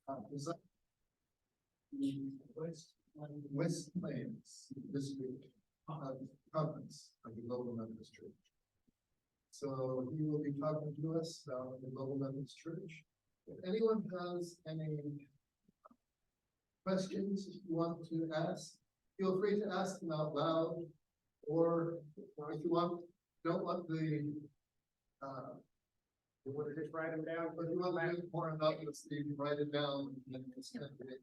present the West Plains District Conference of the Global Methodist Church. So he will be talking to us about the Global Methodist Church. If anyone has any questions you want to ask, feel free to ask them out loud, or if you don't want the you want to just write them down? but you want to do it more anonymously, write it down and then it's kind of it.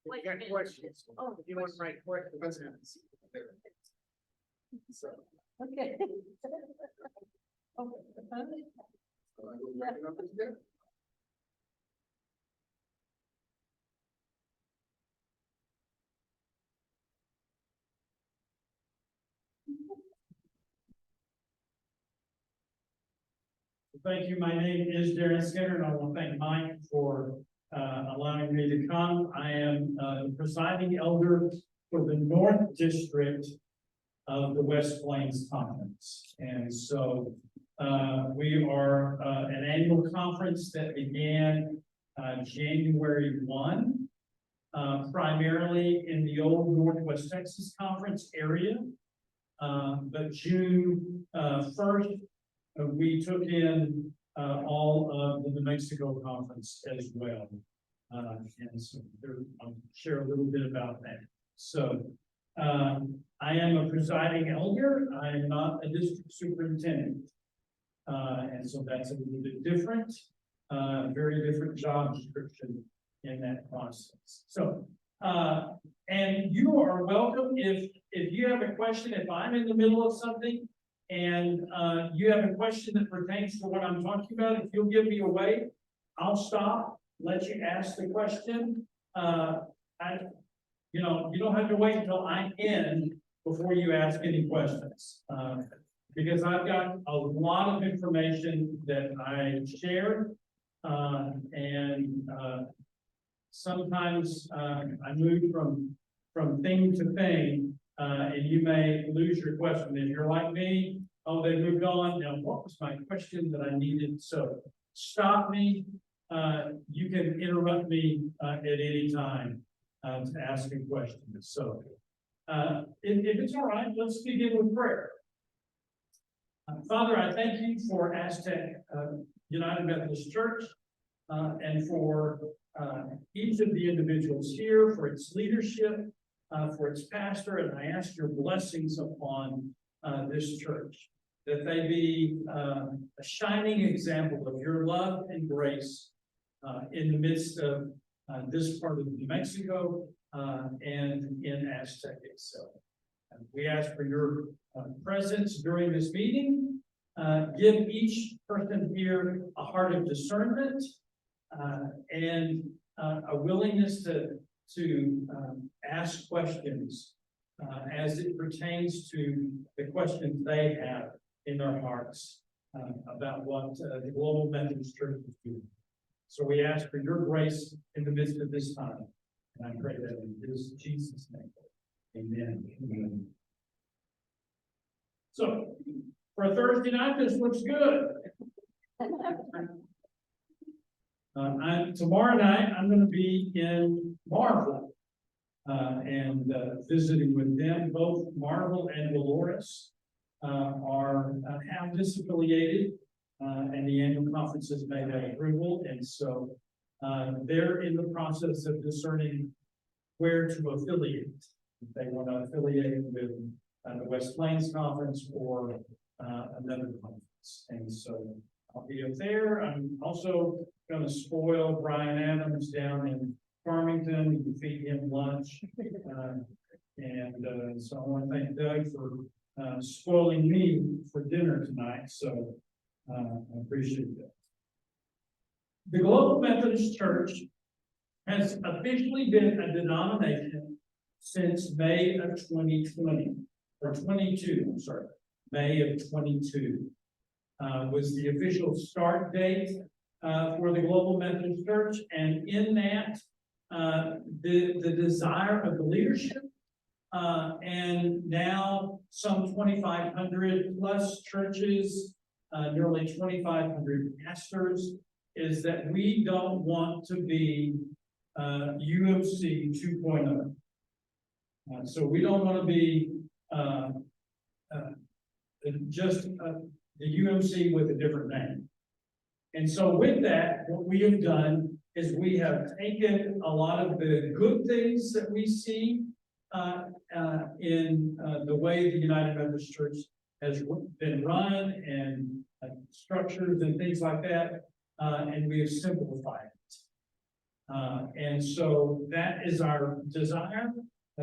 If you got questions, if you want to write questions. So, Okay. so I will write it up here. Thank you. My name is Darren, and I want to thank Mike for allowing me to come. I am the presiding elder for the North District of the West Plains Conference. And so we are an annual conference that began January 1, primarily in the old Northwest Texas Conference area. But June 1st, we took in all of the New Mexico Conference as well. And so I'll share a little bit about that. So I am a presiding elder. I am not a district superintendent. And so that's a little bit different, very different job description in that process. So, and you are welcome if you have a question, if I'm in the middle of something, and you have a question that pertains to what I'm talking about, if you'll give me a wave, I'll stop, let you ask the question. You don't have to wait until I end before you ask any questions. Because I've got a lot of information that I share, and sometimes I move from thing to thing. And you may lose your question. If you're like me, oh, they moved on. Now, what was my question that I needed? So stop me. You can interrupt me at any time to ask a question. So if it's all right, let's begin with prayer. Father, I thank you for Aztec United Methodist Church and for each of the individuals here, for its leadership, for its pastor, and I ask your blessings upon this church, that they be a shining example of your love and grace in the midst of this part of New Mexico and in Aztec itself. And we ask for your presence during this meeting. Give each person here a heart of discernment and a willingness to ask questions as it pertains to the questions they have in their hearts about what the Global Methodist Church is doing. So we ask for your grace in the midst of this time. And I pray that in Jesus' name. Amen. Amen. So for a Thursday night, this looks good. Tomorrow night, I'm going to be in Marvel and visiting with them. Both Marvel and Dolores are have disaffiliated, and the annual conference has made that approval. And so they're in the process of discerning where to affiliate. If they want to affiliate with the West Plains Conference or another conference. And so I'll be up there. I'm also going to spoil Brian Adams down in Farmington. You can feed him lunch. So I want to thank Doug for spoiling me for dinner tonight. So I appreciate that. The Global Methodist Church has officially been a denomination since May of 2020, or 22, I'm sorry, May of 22 was the official start date for the Global Methodist Church. And in that, the desire of the leadership and now some 2,500 plus churches, nearly 2,500 pastors is that we don't want to be UMC 2.0. So we don't want to be just the UMC with a different name. And so with that, what we have done is we have taken a lot of the good things that we see in the way the United Methodist Church has been run and structures and things like that, and we have simplified it. And so that is our desire.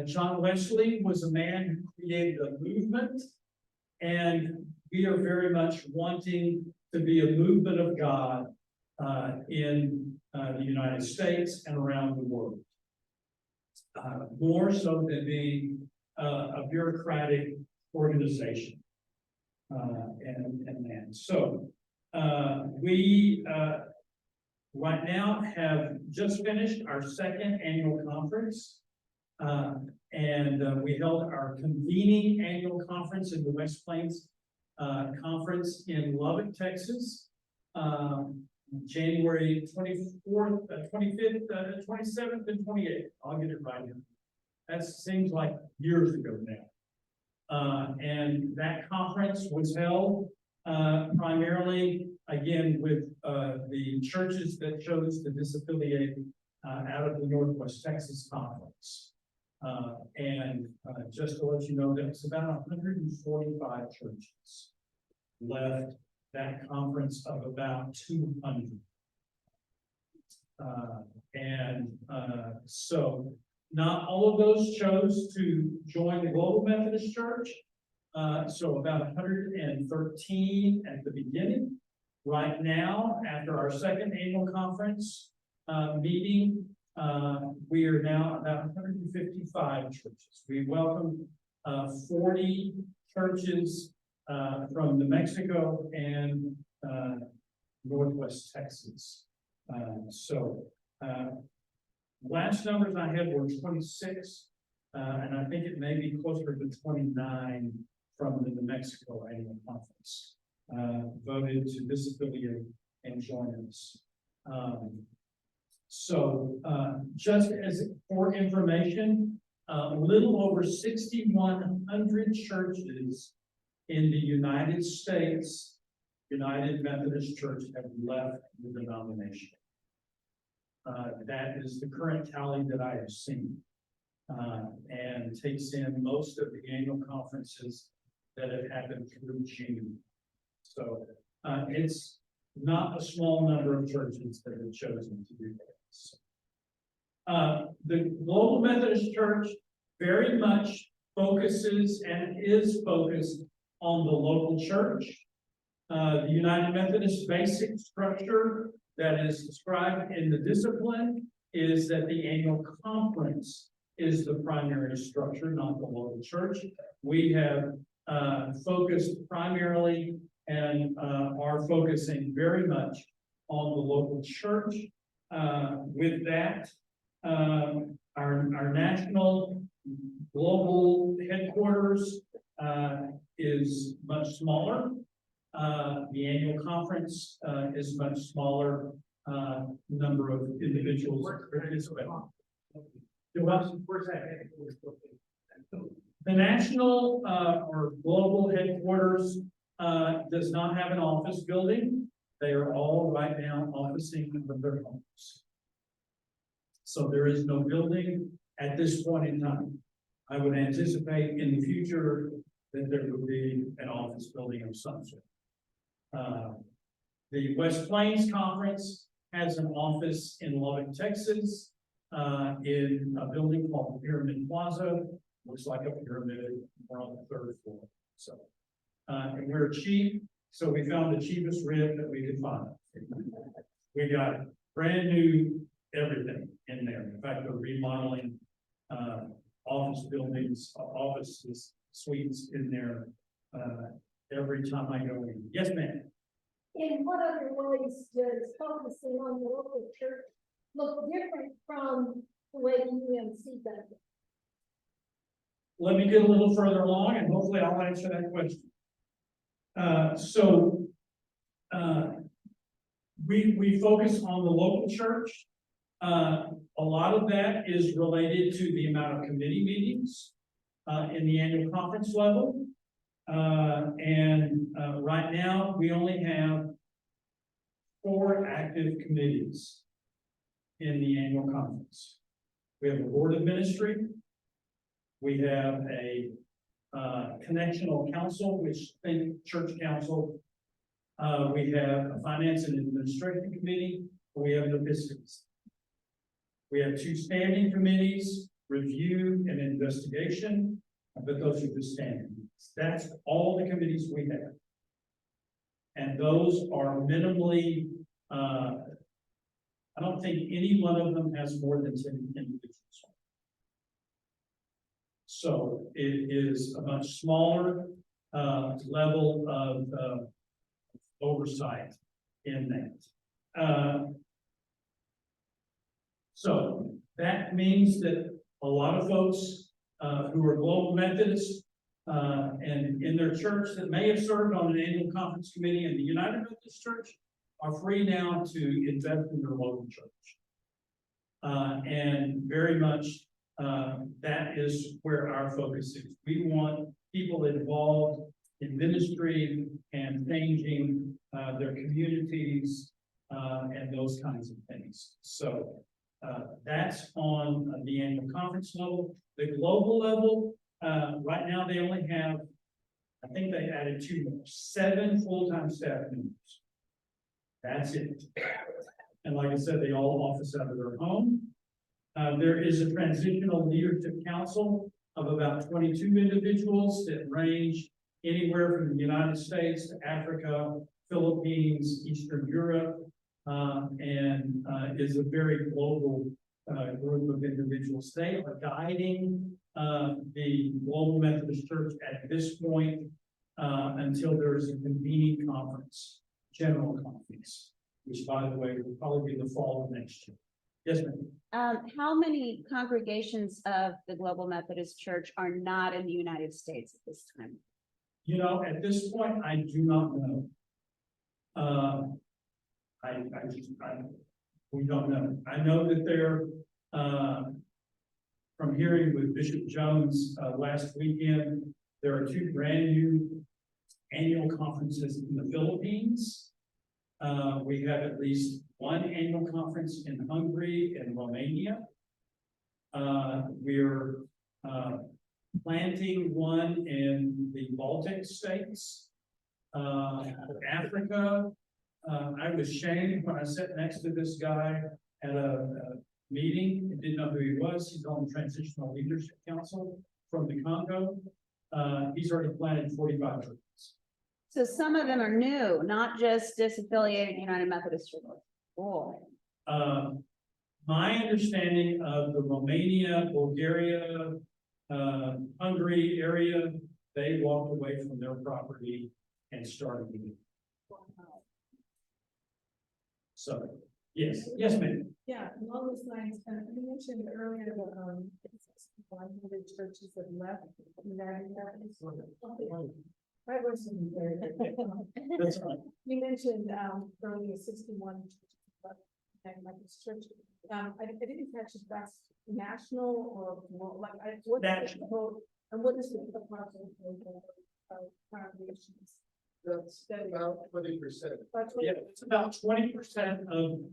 John Wesley was a man who created a movement, and we are very much wanting to be a movement of God in the United States and around the world. More so than being a bureaucratic organization. And that. So we right now have just finished our second annual conference. And we held our convening annual conference in the West Plains Conference in Lubbock, Texas. January 24th, 25th, 27th, and 28th. I'll get it right here. That seems like years ago now. And that conference was held primarily, again, with the churches that chose to disaffiliate out of the Northwest Texas Conference. And just to let you know, that was about 145 churches left that conference of about 200. So not all of those chose to join the Global Methodist Church. So about 113 at the beginning. Right now, after our second annual conference meeting, we are now about 155 churches. We welcomed 40 churches from New Mexico and Northwest Texas. Last numbers I had were 26, and I think it may be closer to 29 from the New Mexico annual conference voted to disaffiliate and join us. Just as for information, a little over 6,100 churches in the United States, United Methodist Church, have left the denomination. That is the current tally that I have seen, and takes in most of the annual conferences that have happened through June. So it's not a small number of churches that have chosen to do this. The Global Methodist Church very much focuses and is focused on the local church. The United Methodist basic structure that is described in the discipline is that the annual conference is the primary structure, not the local church. We have focused primarily and are focusing very much on the local church. With that, our national global headquarters is much smaller. The annual conference is much smaller number of individuals participate. The national or global headquarters does not have an office building. They are all right now officing from their homes. So there is no building at this point in time. I would anticipate in the future that there would be an office building of some sort. The West Plains Conference has an office in Lubbock, Texas, in a building called Pyramid Plaza. Looks like a pyramid. We're on the 3rd floor. So, and we're cheap, so we found the cheapest rent that we could find. We got brand new everything in there. In fact, they're remodeling office buildings, offices, suites in there every time I go in. Yes, ma'am. In what other ways does focusing on the local church look different from the way the UMC does it? Let me get a little further along and hopefully I'll answer that question. we focus on the local church. A lot of that is related to the amount of committee meetings in the annual conference level. Right now, we only have 4 active committees in the annual conference. We have a board of ministry. We have a connectional council, which think church council. We have a finance and administration committee. We have an episcopal. We have 2 standing committees, review and investigation, but those are the standing. That's all the committees we have. And those are minimally, I don't think any one of them has more than 10 individuals. So it is a much smaller level of oversight in that. So that means that a lot of folks who are global Methodists and in their church that may have served on an annual conference committee in the United Methodist Church are free now to invest in their local church. And very much that is where our focus is. We want people involved in ministry and changing their communities and those kinds of things. So that's on the annual conference level. The global level, right now they only have, I think they added 2 more, 7 full-time staff members. That's it. And like I said, they all office out of their home. There is a transitional leadership council of about 22 individuals that range anywhere from the United States to Africa, Philippines, Eastern Europe, and is a very global group of individuals. They are guiding the Global Methodist Church at this point until there is a convening conference, general conference, which, by the way, will probably be the fall of next year. Yes, ma'am. How many congregations of the Global Methodist Church are not in the United States at this time? You know, at this point, I do not know. We don't know. I know that they're, from hearing with Bishop Jones last weekend, there are 2 brand new annual conferences in the Philippines. We have at least 1 annual conference in Hungary and Romania. We're planting one in the Baltic states. Africa, I was shamed when I sat next to this guy at a meeting and didn't know who he was. He's on the Transitional Leadership Council from the Congo. He's already planted 45 trees. So some of them are new, not just disaffiliated United Methodist Church. Cool. My understanding of the Romania, Bulgaria, Hungary area, they walked away from their property and started with it. So, yes, ma'am. Yeah, along those lines, you mentioned earlier that 100 churches have left United Methodist. I wasn't there. That's right. You mentioned earlier 61 churches left United Methodist Church. I didn't catch if that's national or more, like what's National. and what is the approximate of congregations? That's about 20%. Yeah, it's about 20%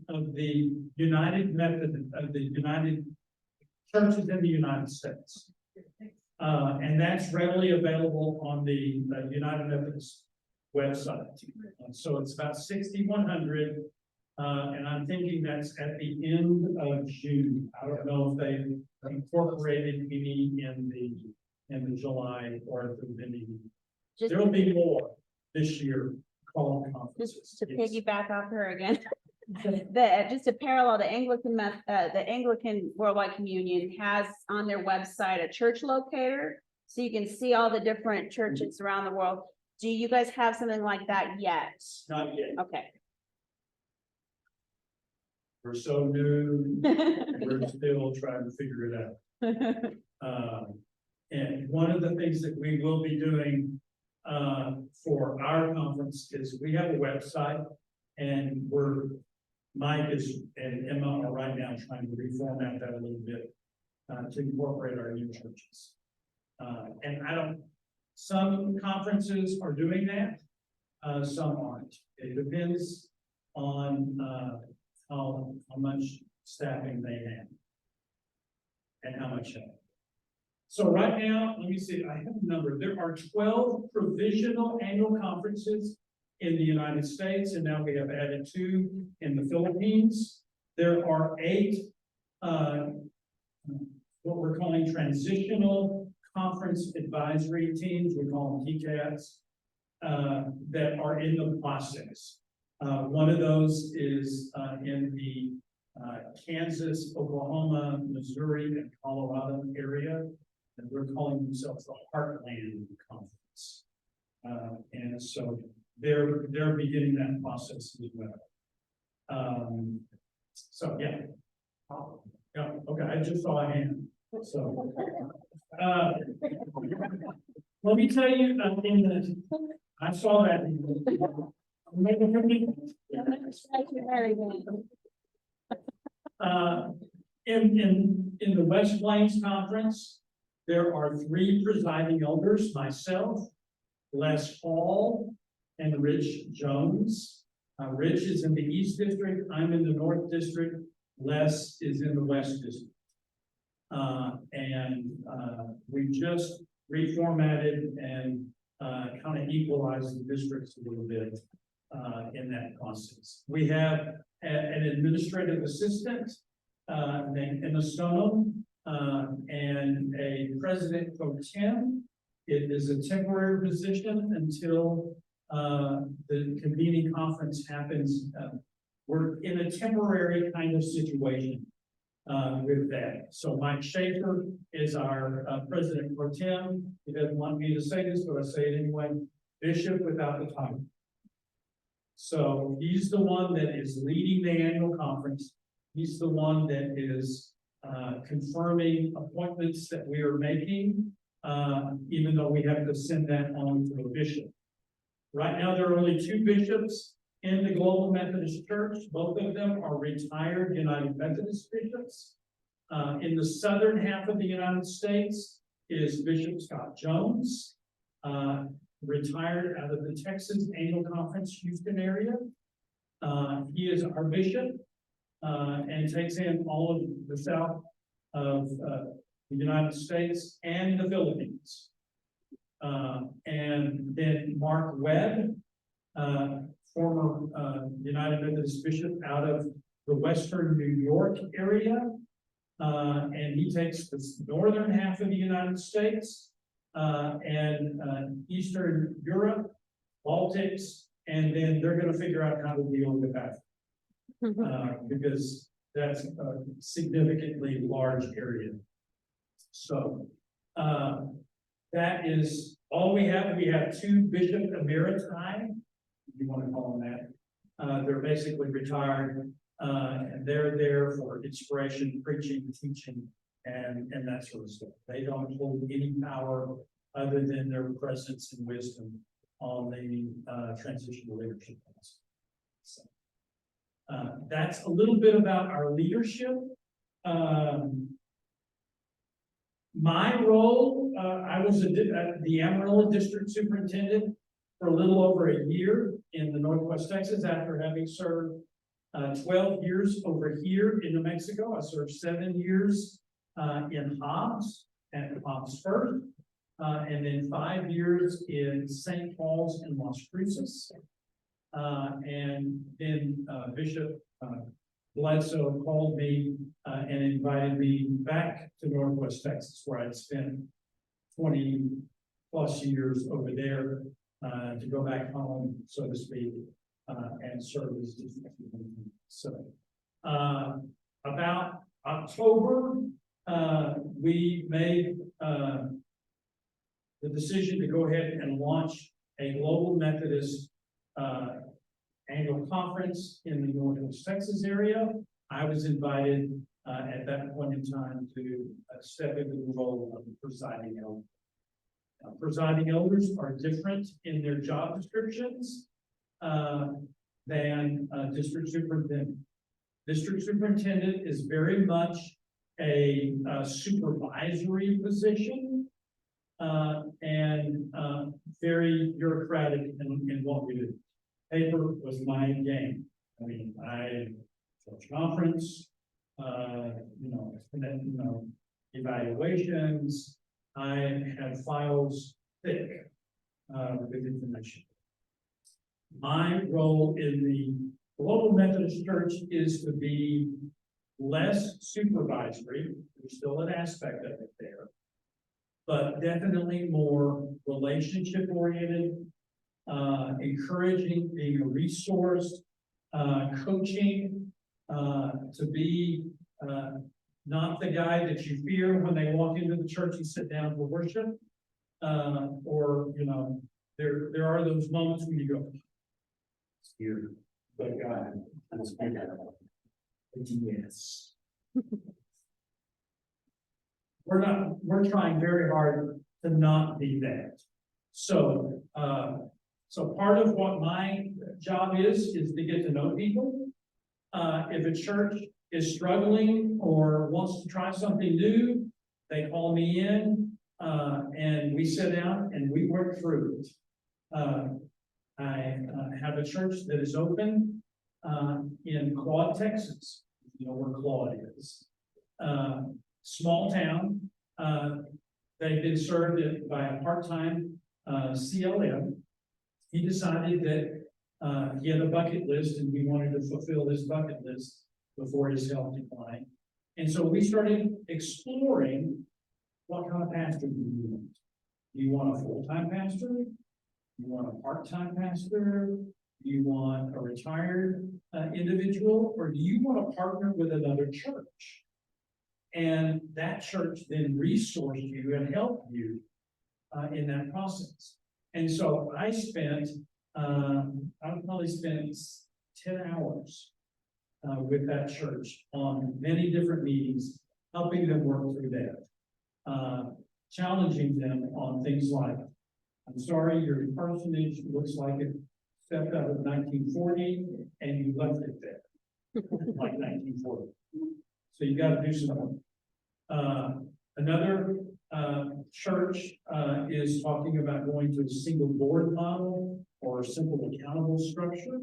of the United Methodist, of the United churches in the United States. And that's readily available on the United Methodist website. So it's about 6,100, and I'm thinking that's at the end of June. I don't know if they incorporated any in the July or if there's any. Just, There'll be more this year. Call conferences. just to Yes. piggyback off her again. Just to parallel, the Anglican Worldwide Communion has on their website a church locator, so you can see all the different churches around the world. Do you guys have something like that yet? Not yet. Okay. We're so new. We're still trying to figure it out. And one of the things that we will be doing for our conference is we have a website And Mike and Emma are right now trying to reformat that a little bit, to incorporate our new churches. And some conferences are doing that, some aren't. It depends on, how much staffing they have. And how much help. So right now, let me see, I have a number. There are 12 provisional annual conferences in the United States, and now we have added 2 in the Philippines. There are 8, what we're calling transitional conference advisory teams, we call them TCATs, that are in the process. One of those is in the Kansas, Oklahoma, Missouri, and Colorado area, and they're calling themselves the Heartland Conference. And so they're beginning that process as well. So yeah. Yeah, okay, I just saw a hand. So let me tell you, I saw that. In the West Plains Conference, there are 3 presiding elders, myself, Les Hall, and Rich Jones. Rich is in the East District, I'm in the North District, Les is in the West District. We just reformatted and kind of equalized the districts a little bit in that process. We have an administrative assistant named Emma Stone and a president pro tem. It is a temporary position until the convening conference happens. We're in a temporary kind of situation with that. So Mike Schaefer is our president pro tem. He doesn't want me to say this, but I say it anyway. Bishop without the title. So he's the one that is leading the annual conference. He's the one that is confirming appointments that we are making, even though we have to send that on to a bishop. Right now, there are only 2 bishops in the Global Methodist Church. Both of them are retired United Methodist bishops. In the southern half of the United States is Bishop Scott Jones, retired out of the Texas Annual Conference, Houston area. He is our bishop and takes in all of the south of the United States and the Philippines. And then Mark Webb, former United Methodist bishop out of the Western New York area. And he takes the northern half of the United States and Eastern Europe, Baltics, and then they're going to figure out how to deal with that. Because that's a significantly large area. So that is all we have. We have 2 bishop emeriti, if you want to call them that. They're basically retired, and they're there for inspiration, preaching, teaching, and that sort of stuff. They don't hold any power other than their presence and wisdom on the transitional leadership council. So, that's a little bit about our leadership. My role, I was the Amarillo District Superintendent for a little over a year in the Northwest Texas after having served 12 years over here in New Mexico. I served 7 years in Hobbs, at Hobbs First, and then 5 years in St. Paul's and Las Cruces. And then Bishop Bledsoe called me and invited me back to Northwest Texas, where I'd spent 20 plus years over there to go back home, so to speak, and serve as district. So about October, we made the decision to go ahead and launch a Global Methodist annual conference in the Northwest Texas area. I was invited at that point in time to step into the role of the presiding elder. Presiding elders are different in their job descriptions. than district superintendent. District superintendent is very much a supervisory position and very bureaucratic in what we do. Paper was my game. I mean, I coach conference, evaluations. I have files thick with information. My role in the Global Methodist Church is to be less supervisory. There's still an aspect of it there, but definitely more relationship oriented, encouraging, being a resource, coaching, to be not the guy that you fear when they walk into the church and sit down for worship. Or, there are those moments when you go, you're the guy. Yes. We're trying very hard to not be that. So, so part of what my job is to get to know people. If a church is struggling or wants to try something new, they call me in, and we sit down and we work through it. I have a church that is open in Claude, Texas. You know where Claude is. Small town. They've been served by a part-time CLM. He decided that he had a bucket list and he wanted to fulfill his bucket list before his health declined. And so we started exploring what kind of pastor do you want? Do you want a full-time pastor? Do you want a part-time pastor? Do you want a retired individual? Or do you want to partner with another church? And that church then resource you and help you in that process. And so I probably spent 10 hours with that church on many different meetings, helping them work through that, challenging them on things like, I'm sorry, your parsonage looks like it stepped out of 1940 and you left it there, like 1940. So you got to do something. Another church is talking about going to a single board model or a simple accountable structure.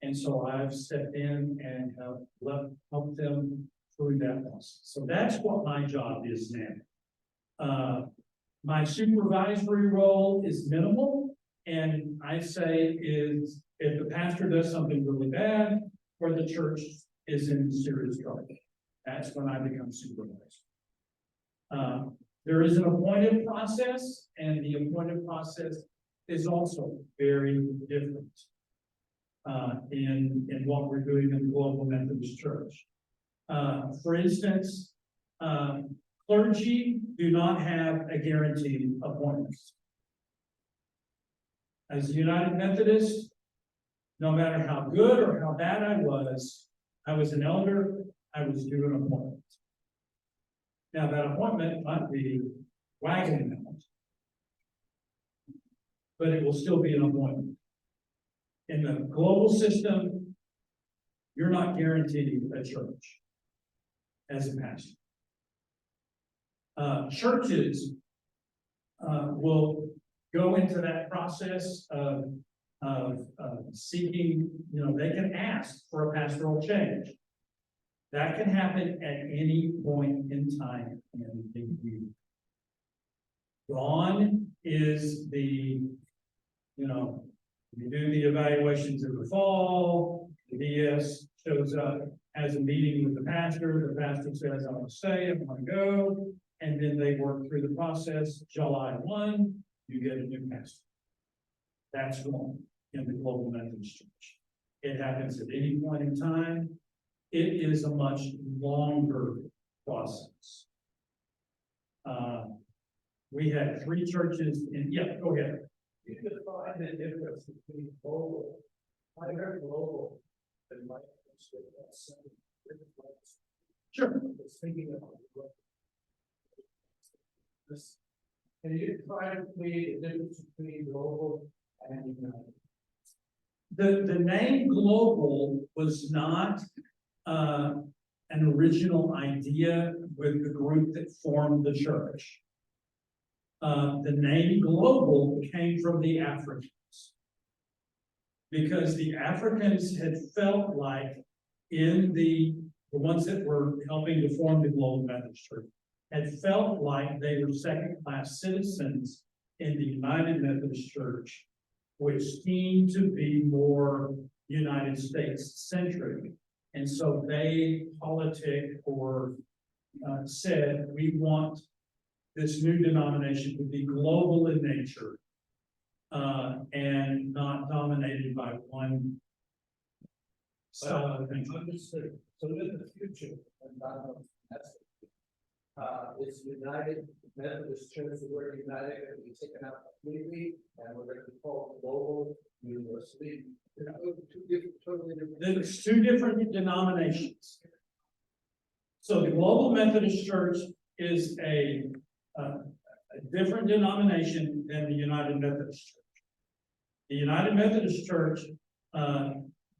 And so I've stepped in and have helped them through that process. So that's what my job is now. My supervisory role is minimal. And I say is if the pastor does something really bad or the church is in serious trouble, that's when I become supervisor. There is an appointed process, and the appointed process is also very different in what we're doing in the Global Methodist Church. For instance, clergy do not have a guaranteed appointment. As a United Methodist, no matter how good or how bad I was an elder, I was due an appointment. Now that appointment might be wagon amount, but it will still be an appointment. In the global system, you're not guaranteed a church as a pastor. Churches will go into that process of seeking, they can ask for a pastoral change. That can happen at any point in time in the year. Gone is the, we do the evaluations in the fall, the DS shows up, has a meeting with the pastor says, I want to stay, I want to go, and then they work through the process. July 1, you get a new pastor. That's gone in the Global Methodist Church. It happens at any point in time. It is a much longer process. We had 3 churches in, go ahead. You could find the difference between global, I heard global, and my Sure. thinking about this. Can you find the difference between global and the name global was not, an original idea with the group that formed the church. The name global came from the Africans. Because the Africans had felt like in the ones that were helping to form the Global Methodist Church, had felt like they were second-class citizens in the United Methodist Church, which seemed to be more United States centric. And so they politic or said, we want this new denomination to be global in nature and not dominated by one style of thinking. Understood. So in the future, and I don't know, is United Methodist Church, the word united, going to be taken out completely, and we're going to call it global university? There's two different denominations. So the Global Methodist Church is a different denomination than the United Methodist Church. The United Methodist Church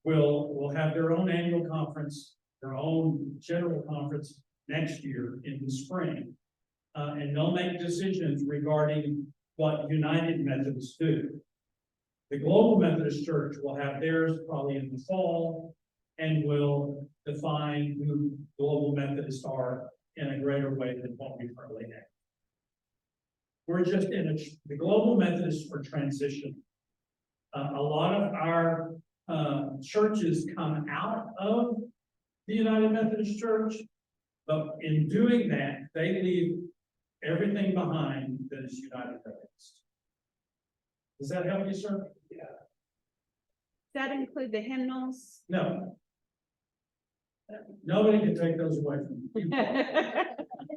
will have their own annual conference, their own general conference next year in the spring. And they'll make decisions regarding what United Methodists do. The Global Methodist Church will have theirs probably in the fall and will define who Global Methodists are in a greater way than what we currently have. We're just the Global Methodists are transition. A lot of our churches come out of the United Methodist Church, but in doing that, they leave everything behind that is United Methodist. Does that help you, sir? Does that include the hymnals? No. Nobody can take those away from you.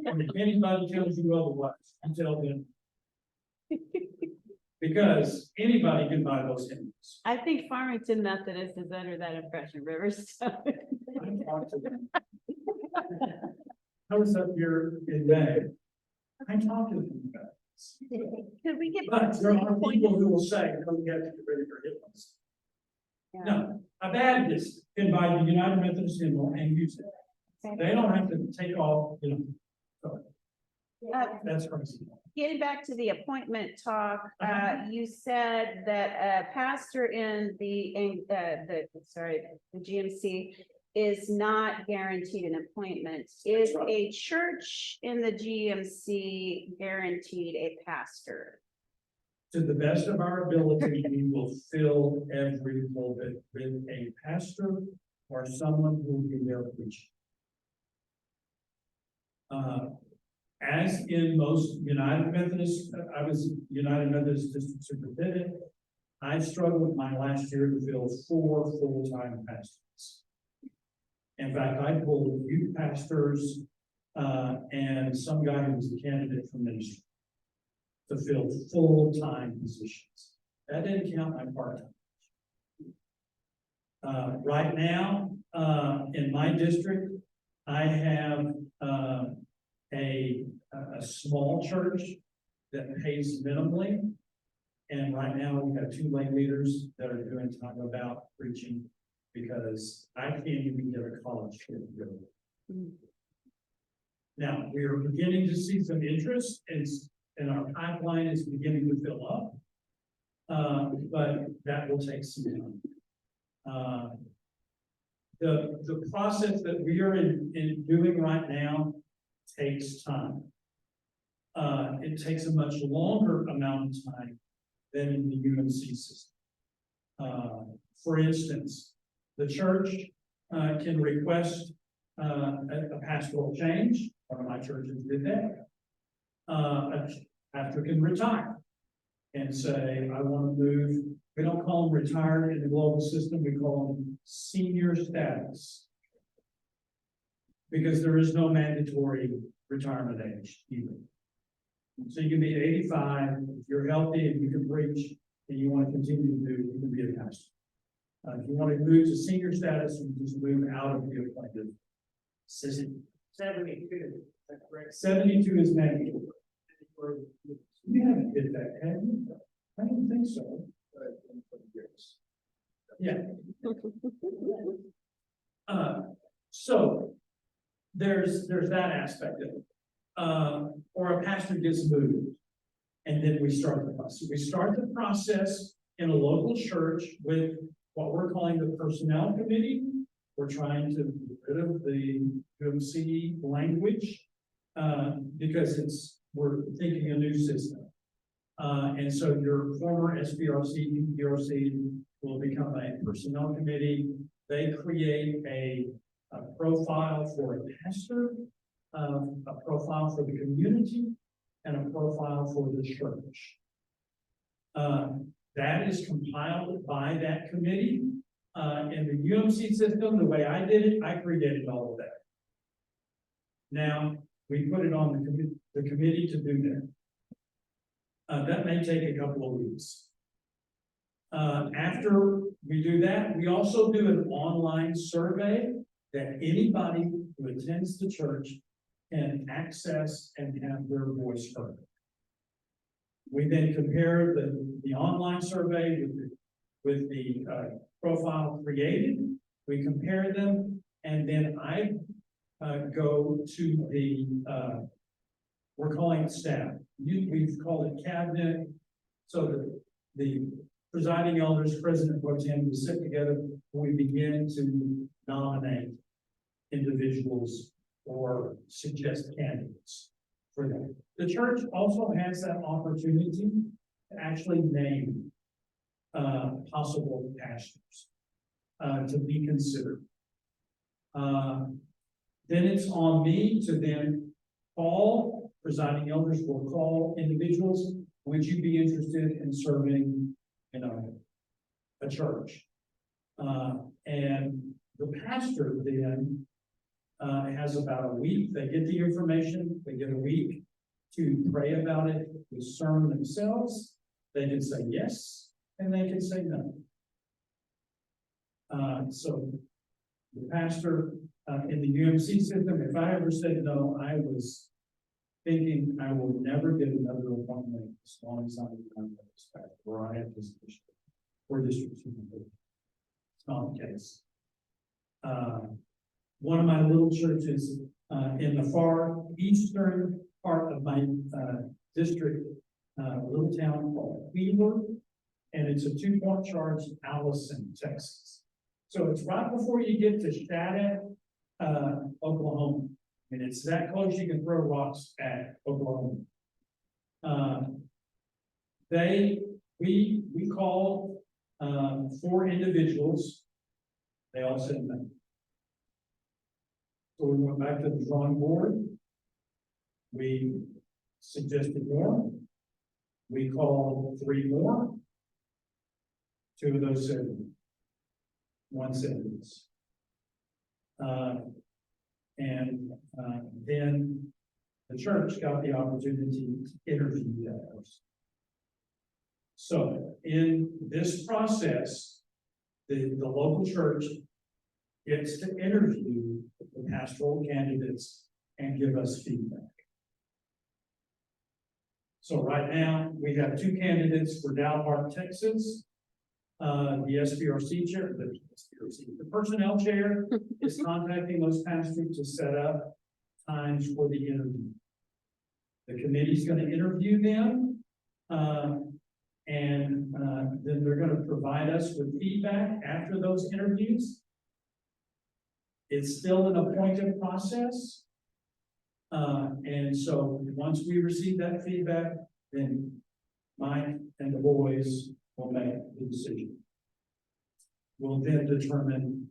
And if anybody tells you otherwise, you tell them. Because anybody can buy those hymnals. I think Farmington Methodist is under that impression, Rivers. So. I talked to them. I was up here in May. I talked to them about this. Could we get? But there are people who will say, oh, we have to get ready for hymnals. Yeah. No, a Baptist can buy the United Methodist hymnal and use it. Okay. They don't have to take off, that's crazy. Getting back to the appointment talk, you said that a pastor in the GMC is not guaranteed an appointment. Is a church in the GMC guaranteed a pastor? To the best of our ability, we will fill every pulpit with a pastor or someone who will be there preaching. As in most United Methodist, I was United Methodist District Superintendent. I struggled my last year to fill 4 full-time pastors. In fact, I pulled youth pastors and some guy who was a candidate for ministry to fill full-time positions. That didn't count my part-time. Right now, in my district, I have a small church that pays minimally. And right now we have 2 lay leaders that are doing time about preaching because I can't even get a college kid really. Now, we are beginning to see some interest and our pipeline is beginning to fill up. But that will take some time. The process that we are in doing right now takes time. It takes a much longer amount of time than in the UMC system. For instance, the church can request a pastoral change. One of my churches did that. A pastor can retire and say, I want to move. We don't call them retired in the global system. We call them senior status. Because there is no mandatory retirement age either. So you can be 85, if you're healthy and you can preach and you want to continue to do, you can be a pastor. If you want to move to senior status, you just move out of the appointed system. 72, that's correct. 72 is mandatory. You haven't hit that, have you? I don't think so. Yeah, there's that aspect of it. Or a pastor gets moved. And then we start the process. We start the process in a local church with what we're calling the personnel committee. We're trying to get rid of the GMC language, because we're thinking a new system. And so your former SBRC, PRC will become a personnel committee. They create a profile for a pastor, a profile for the community, and a profile for the church. That is compiled by that committee. In the UMC system, the way I did it, I created all of that. Now, we put it on the committee to do that. That may take a couple of weeks. After we do that, we also do an online survey that anybody who attends the church can access and have their voice heard. We then compare the online survey with the profile created. We compare them, and then I go to the we're calling it staff. We've called it cabinet. So the presiding elders, president pro tem, we sit together. We begin to nominate individuals or suggest candidates for that. The church also has that opportunity to actually name possible pastors to be considered. Then it's on me to then call, presiding elders will call individuals. Would you be interested in serving, a church? And the pastor then has about a week. They get the information, they get a week to pray about it, discern themselves. They can say yes, and they can say no. So the pastor in the UMC system, if I ever said no, I was thinking I will never get another appointment as long as I'm on this pastor, or I have this issue, or district superintendent. It's not the case. One of my little churches in the far eastern part of my district, a little town called Wheeler, and it's a 2-point charge, Allison, Texas. So it's right before you get to Shattuck, Oklahoma. And it's that close you can throw rocks at Oklahoma. We called 4 individuals. They all said no. So we went back to the drawing board. We suggested more. We called 3 more. 2 of those said no. 1 said yes. Then the church got the opportunity to interview that person. So in this process, the local church gets to interview the pastoral candidates and give us feedback. So right now, we have 2 candidates for Dalhart, Texas. The SBRC chair, the personnel chair is contacting those pastors to set up times for the interview. The committee's going to interview them, and then they're going to provide us with feedback after those interviews. It's still an appointed process. And so once we receive that feedback, then Mike and the boys will make the decision. We'll then determine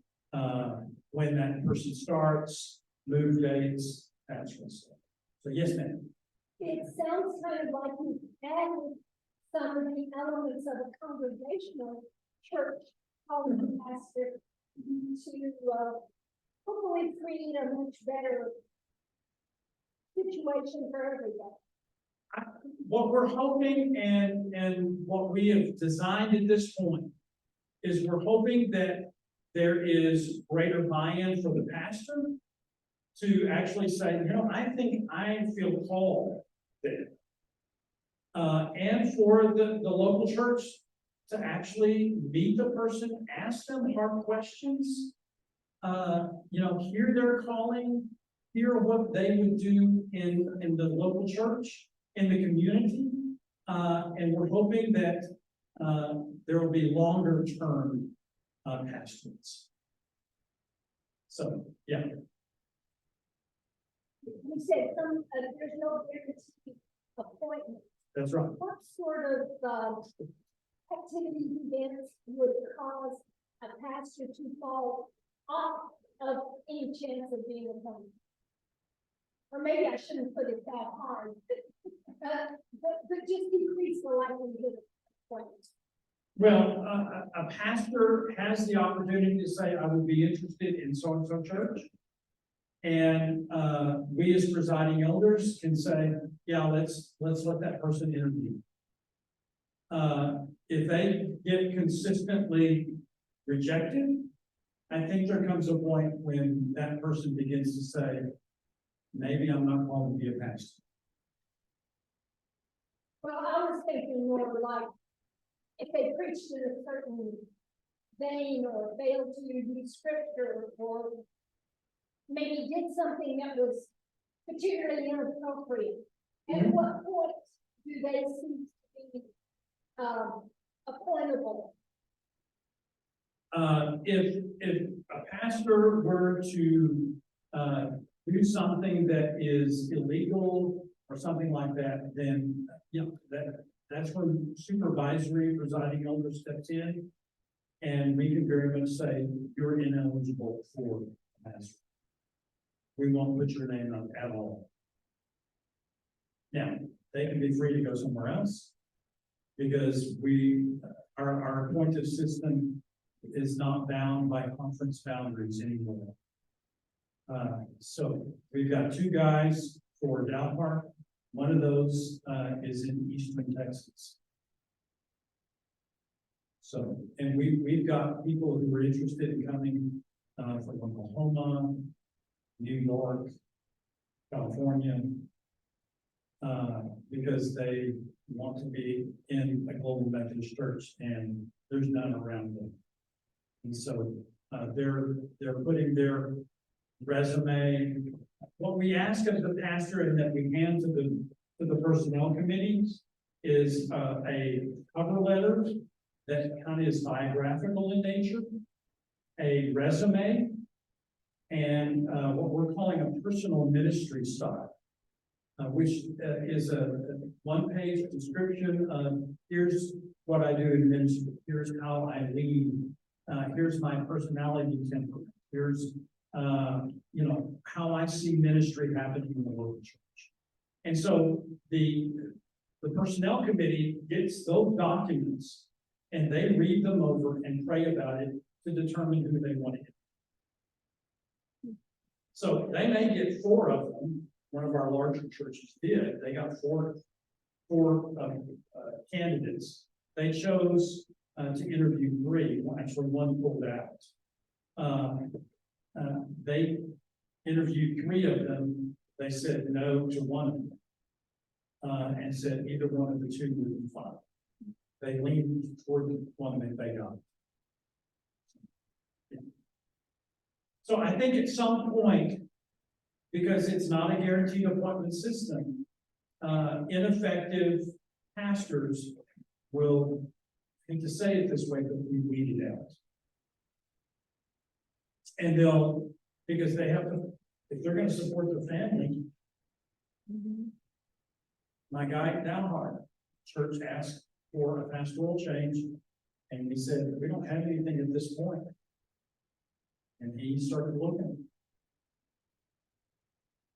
when that person starts, move dates, that sort of stuff. So yes, ma'am. It sounds kind of like you added some of the elements of a congregational church, calling the pastor to hopefully create a much better situation for everybody. What we're hoping and what we have designed at this point is we're hoping that there is greater buy-in for the pastor to actually say, I think I feel called there. And for the local church to actually meet the person, ask them hard questions, hear their calling, hear what they would do in the local church, in the community. And we're hoping that, there will be longer term, pastorates. So, yeah, You said there's no guarantee appointment. that's right. What sort of, activities, events would cause a pastor to fall off of any chance of being appointed? Or maybe I shouldn't put it that hard, but just decrease the likelihood of appointment. Well, a pastor has the opportunity to say, I would be interested in so-and-so church. And, we as presiding elders can say, yeah, let's let that person interview. If they get consistently rejected, I think there comes a point when that person begins to say, maybe I'm not called to be a pastor. Well, I was thinking more like, if they preached in a certain vein or failed to use scripture or maybe did something that was particularly inappropriate, at what point do they cease to be, appointable? If a pastor were to, do something that is illegal or something like that, then, that's when supervisory presiding elder steps in. And we can very much say, you're ineligible for pastor. We won't put your name up at all. Now, they can be free to go somewhere else. Because our appointive system is not bound by conference boundaries anymore. So we've got 2 guys for Dow Park. One of those, is in Eastern Texas. So, and we've got people who are interested in coming, from Oklahoma, New York, California, because they want to be in a global Methodist church and there's none around them. And so, they're putting their resume, what we ask of the pastor and that we hand to the personnel committee is, a cover letter that kind of is biographical in nature, a resume, and, what we're calling a personal ministry style. Which is a one-page description of here's what I do in ministry, here's how I lead, here's my personality temperament, here's how I see ministry happening in the local church. And so the personnel committee gets those documents and they read them over and pray about it to determine who they want to get. So they may get 4 of them. One of our larger churches did. They got four candidates. They chose to interview 3. Well, actually, 1 pulled out. They interviewed 3 of them. They said no to 1 of them, and said either one of the 2 would be fine. They leaned toward the one that they got. So I think at some point, because it's not a guaranteed appointment system, ineffective pastors will, I hate to say it this way, but be weeded out. And they'll, because they have to, if they're going to support their family, my guy at Downhard Church asked for a pastoral change, and we said, we don't have anything at this point. And he started looking.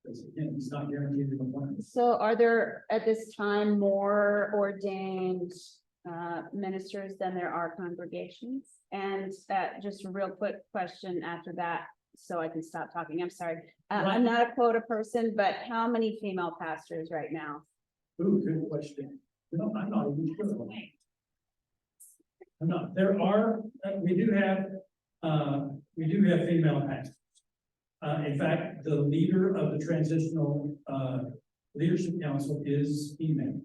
Because again, it's not guaranteed in the plan. So are there at this time more ordained ministers than there are congregations? And just a real quick question after that, so I can stop talking. I'm sorry. I'm not a quota person, but how many female pastors right now? Ooh, good question. I'm not even sure. I'm not. There are. We do have female pastors. In fact, the leader of the transitional leadership council is female.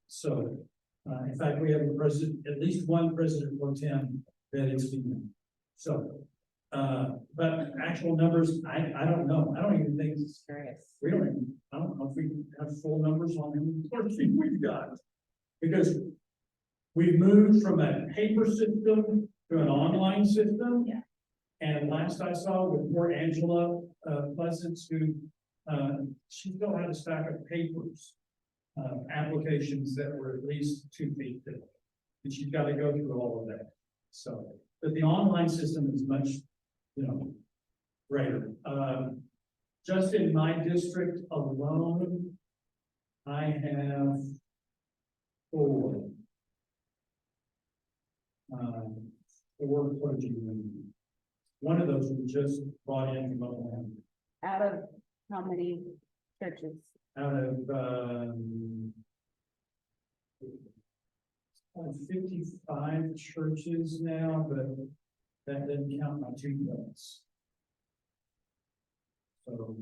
So in fact, we have a president, at least one president pro tem that is female. So But actual numbers, I don't know. I don't even think, Curious. we don't even, I don't know if we have full numbers on how many clergy we've got. Because we've moved from a paper system to an online system. Yeah. And last I saw with poor Angela, Pleasance, who, she still had a stack of papers, applications that were at least 2 feet thick. And she's got to go through all of that. So, but the online system is much, greater. Just in my district alone, I have 4. 4 clergymen. One of those we just brought in from Oklahoma. Out of how many churches? Out of, 55 churches now, but that doesn't count my 2 units. So,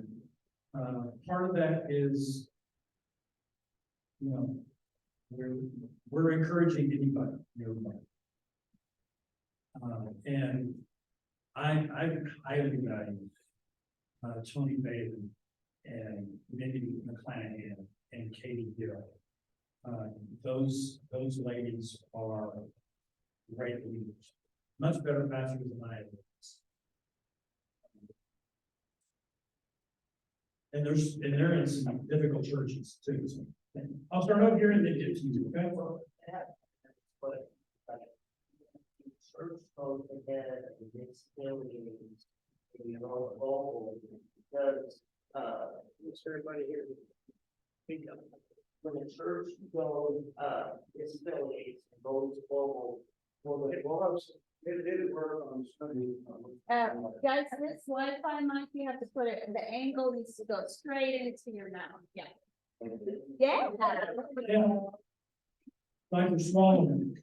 part of that is, we're encouraging anybody, everybody. And I highly value Tony Bailey and Mindy McClanahan and Katie Gill. Those ladies are great leaders, much better pastors than I am. And they're in some difficult churches too. So I'll start over here and then get to you, okay? But church goes ahead and it's still because it's everybody here. When the church goes its affiliates and goes global, well, it did work on Sunday. Guys, this Wi-Fi mic, you have to put it, the angle needs to go straight into your mouth, yeah. Yeah. Yeah. Like you're swallowing.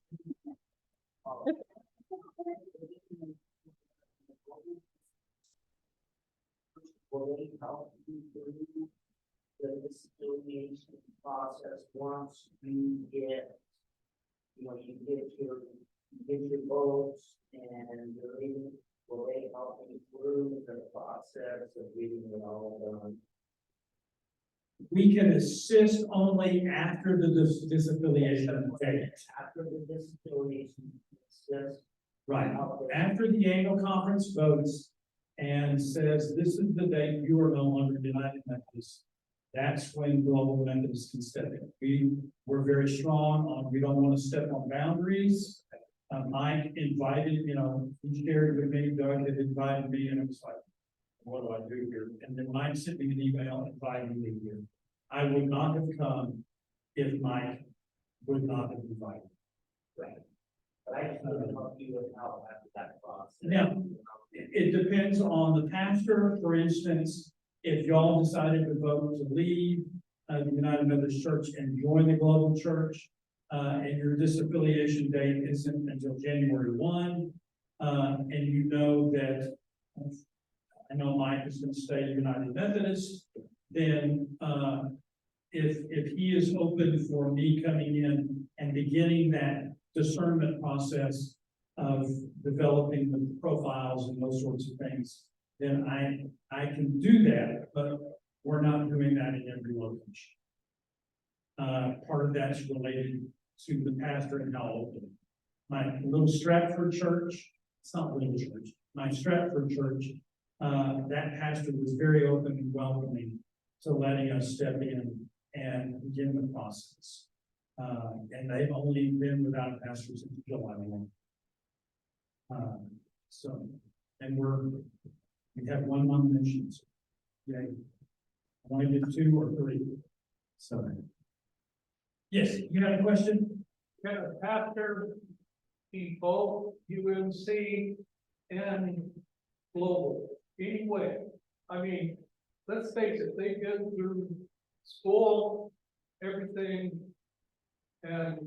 Will they help you through the distillation process once you get, you get your votes and you're reading, will they help you through the process of getting it all done? We can assist only after the disaffiliation date. After the disaffiliation, assist. Right, after the annual conference votes and says, this is the date you are no longer United Methodist, that's when Global Methodist can step in. We're very strong on, we don't want to step on boundaries. Mike invited, he shared with me, Doug had invited me, and it was like, what do I do here? And then Mike sent me an email inviting me here. I would not have come if Mike would not have invited. Right. But I can help you with how after that process. Now, it depends on the pastor. For instance, if y'all decided to vote to leave the United Methodist Church and join the global church, and your disaffiliation date isn't until January 1, and you know that I know Mike is going to stay United Methodist, then if he is open for me coming in and beginning that discernment process of developing the profiles and those sorts of things, then I can do that, but we're not doing that in every location. Part of that's related to the pastor and how open. My little Stratford church, it's not little church, my Stratford church, that pastor was very open and welcoming to letting us step in and begin the process. And they've only been without a pastor since July 1. And we have 1 month missions. Okay. I only did 2 or 3. So, yes, you have a question? Can a pastor be both UMC and global anyway? I mean, let's face it, they go through school, everything, and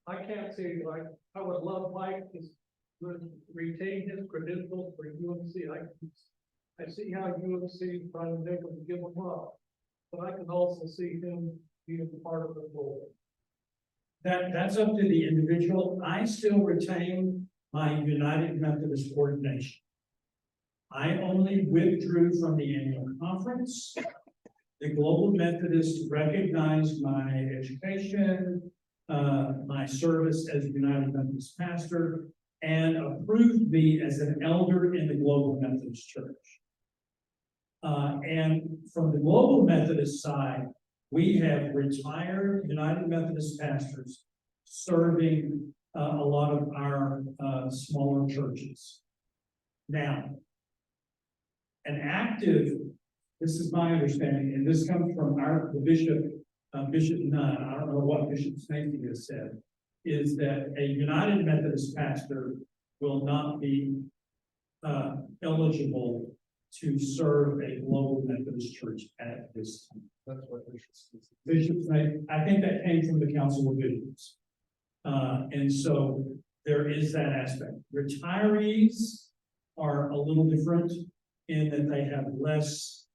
I can't say, like, I would love Mike to retain his credentials for UMC. I see how UMC trying to make them give them up, but I can also see him being part of the board. That's up to the individual. I still retain my United Methodist ordination. I only withdrew from the annual conference. The Global Methodist recognized my education, my service as United Methodist pastor, and approved me as an elder in the Global Methodist Church. And from the Global Methodist side, we have retired United Methodist pastors serving a lot of our smaller churches. Now, an active, this is my understanding, and this comes from the bishop, Bishop Nunn, I don't know what Bishop Snakey has said, is that a United Methodist pastor will not be eligible to serve a Global Methodist church at this time. That's what Bishop says. Bishop Snakey, I think that came from the Council of Bishops. And so there is that aspect. Retirees are a little different in that they have less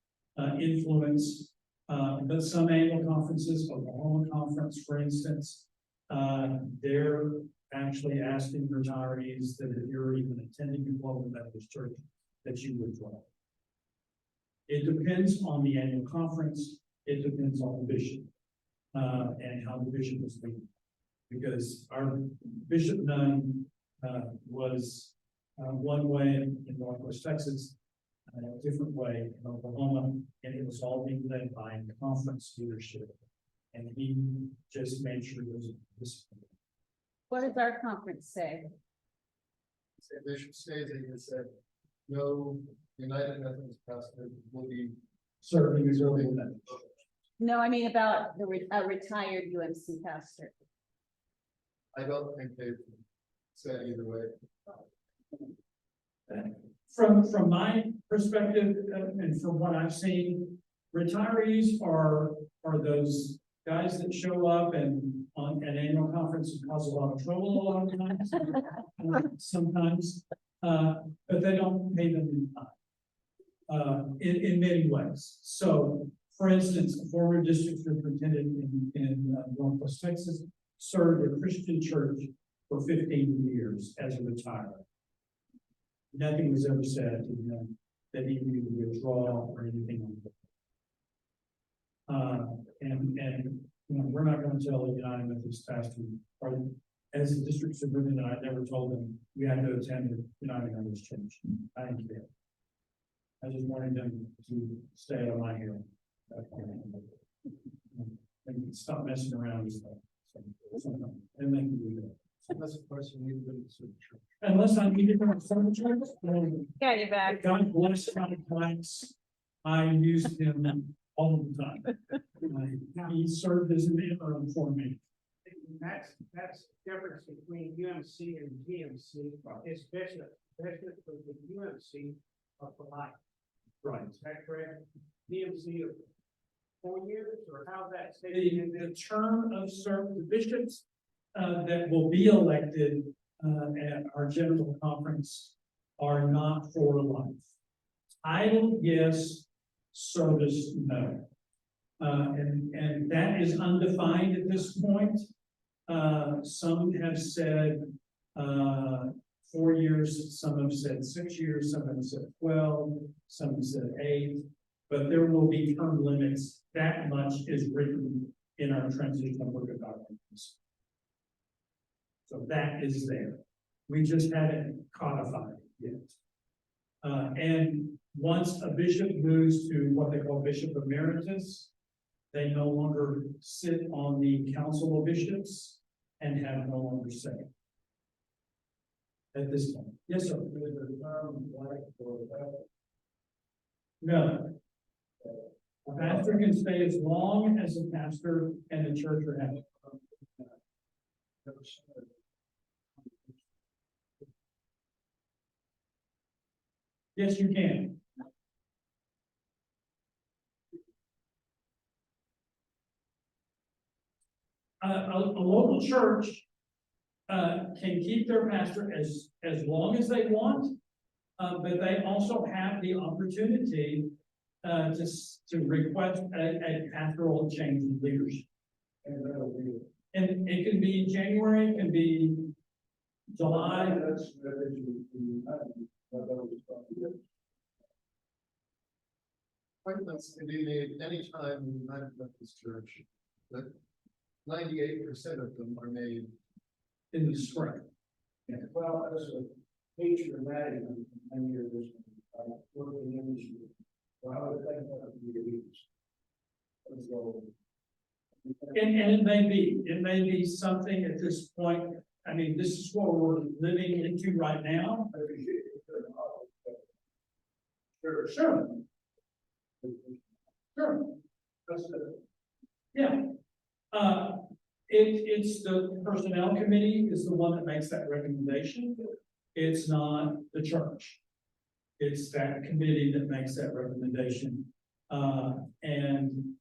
influence. But some annual conferences, Oklahoma Conference, for instance, they're actually asking retirees that if you're even attending a Global Methodist church, that you withdraw. It depends on the annual conference. It depends on the bishop and how the bishop is leading. Because our Bishop Nunn was one way in Northwest Texas, a different way in Oklahoma, and it was all being led by conference leadership. And he just made sure there was a discipline. What does our conference say? Bishop Stacey has said, no United Methodist pastor will be Serving as early as that. No, I mean about the a retired UMC pastor. I don't think they've said either way. From my perspective, and from what I've seen, retirees are those guys that show up and on an annual conference and cause a lot of trouble a lot of times, sometimes, but they don't pay them in time, in many ways. So, for instance, a former district superintendent in Northwest Texas served a Christian church for 15 years as a retired. Nothing was ever said to him that he needed to withdraw or anything like that. And you know, we're not going to tell a United Methodist pastor, or as a district superintendent, I never told them we had to attend the United Methodist church. I didn't care. I just wanted them to stay out of my hair. And stop messing around with stuff. And make me do that. That's the question we need to serve the church. Unless I need to go to some church. Got your back. God bless Scott Planks. I used him all the time. He served as an interim for me. That's the difference between UMC and GMC, is bishop for the UMC are for life. Right. Is that correct? GMC of 4 years, or how's that The, stated? the term of service, the bishops that will be elected at our general conference are not for life. Title, yes, service, no. And that is undefined at this point. Some have said 4 years, some have said 6 years, some have said 12, some have said 8, but there will be term limits. That much is written in our transitional book of documents. So that is there. We just haven't codified it yet. And once a bishop moves to what they call bishop emeritus, they no longer sit on the council of bishops and have no longer say at this point. Yes, sir. No. A pastor can stay as long as a pastor and the church are happy. Yes, you can. A local church can keep their pastor as long as they want, but they also have the opportunity to request a pastoral change in leadership. And it can be January, it can be July. appointments can be made anytime in the United Methodist Church, but 98% of them are made in the spring. Well, as a patron, that is, many years, working in this year. Well, I would think that would be a use. So, And it may be something at this point, I mean, this is what we're living into right now. I appreciate it. Sure. Sure, That's the, yeah. It's the personnel committee is the one that makes that recommendation. It's not the church. It's that committee that makes that recommendation. And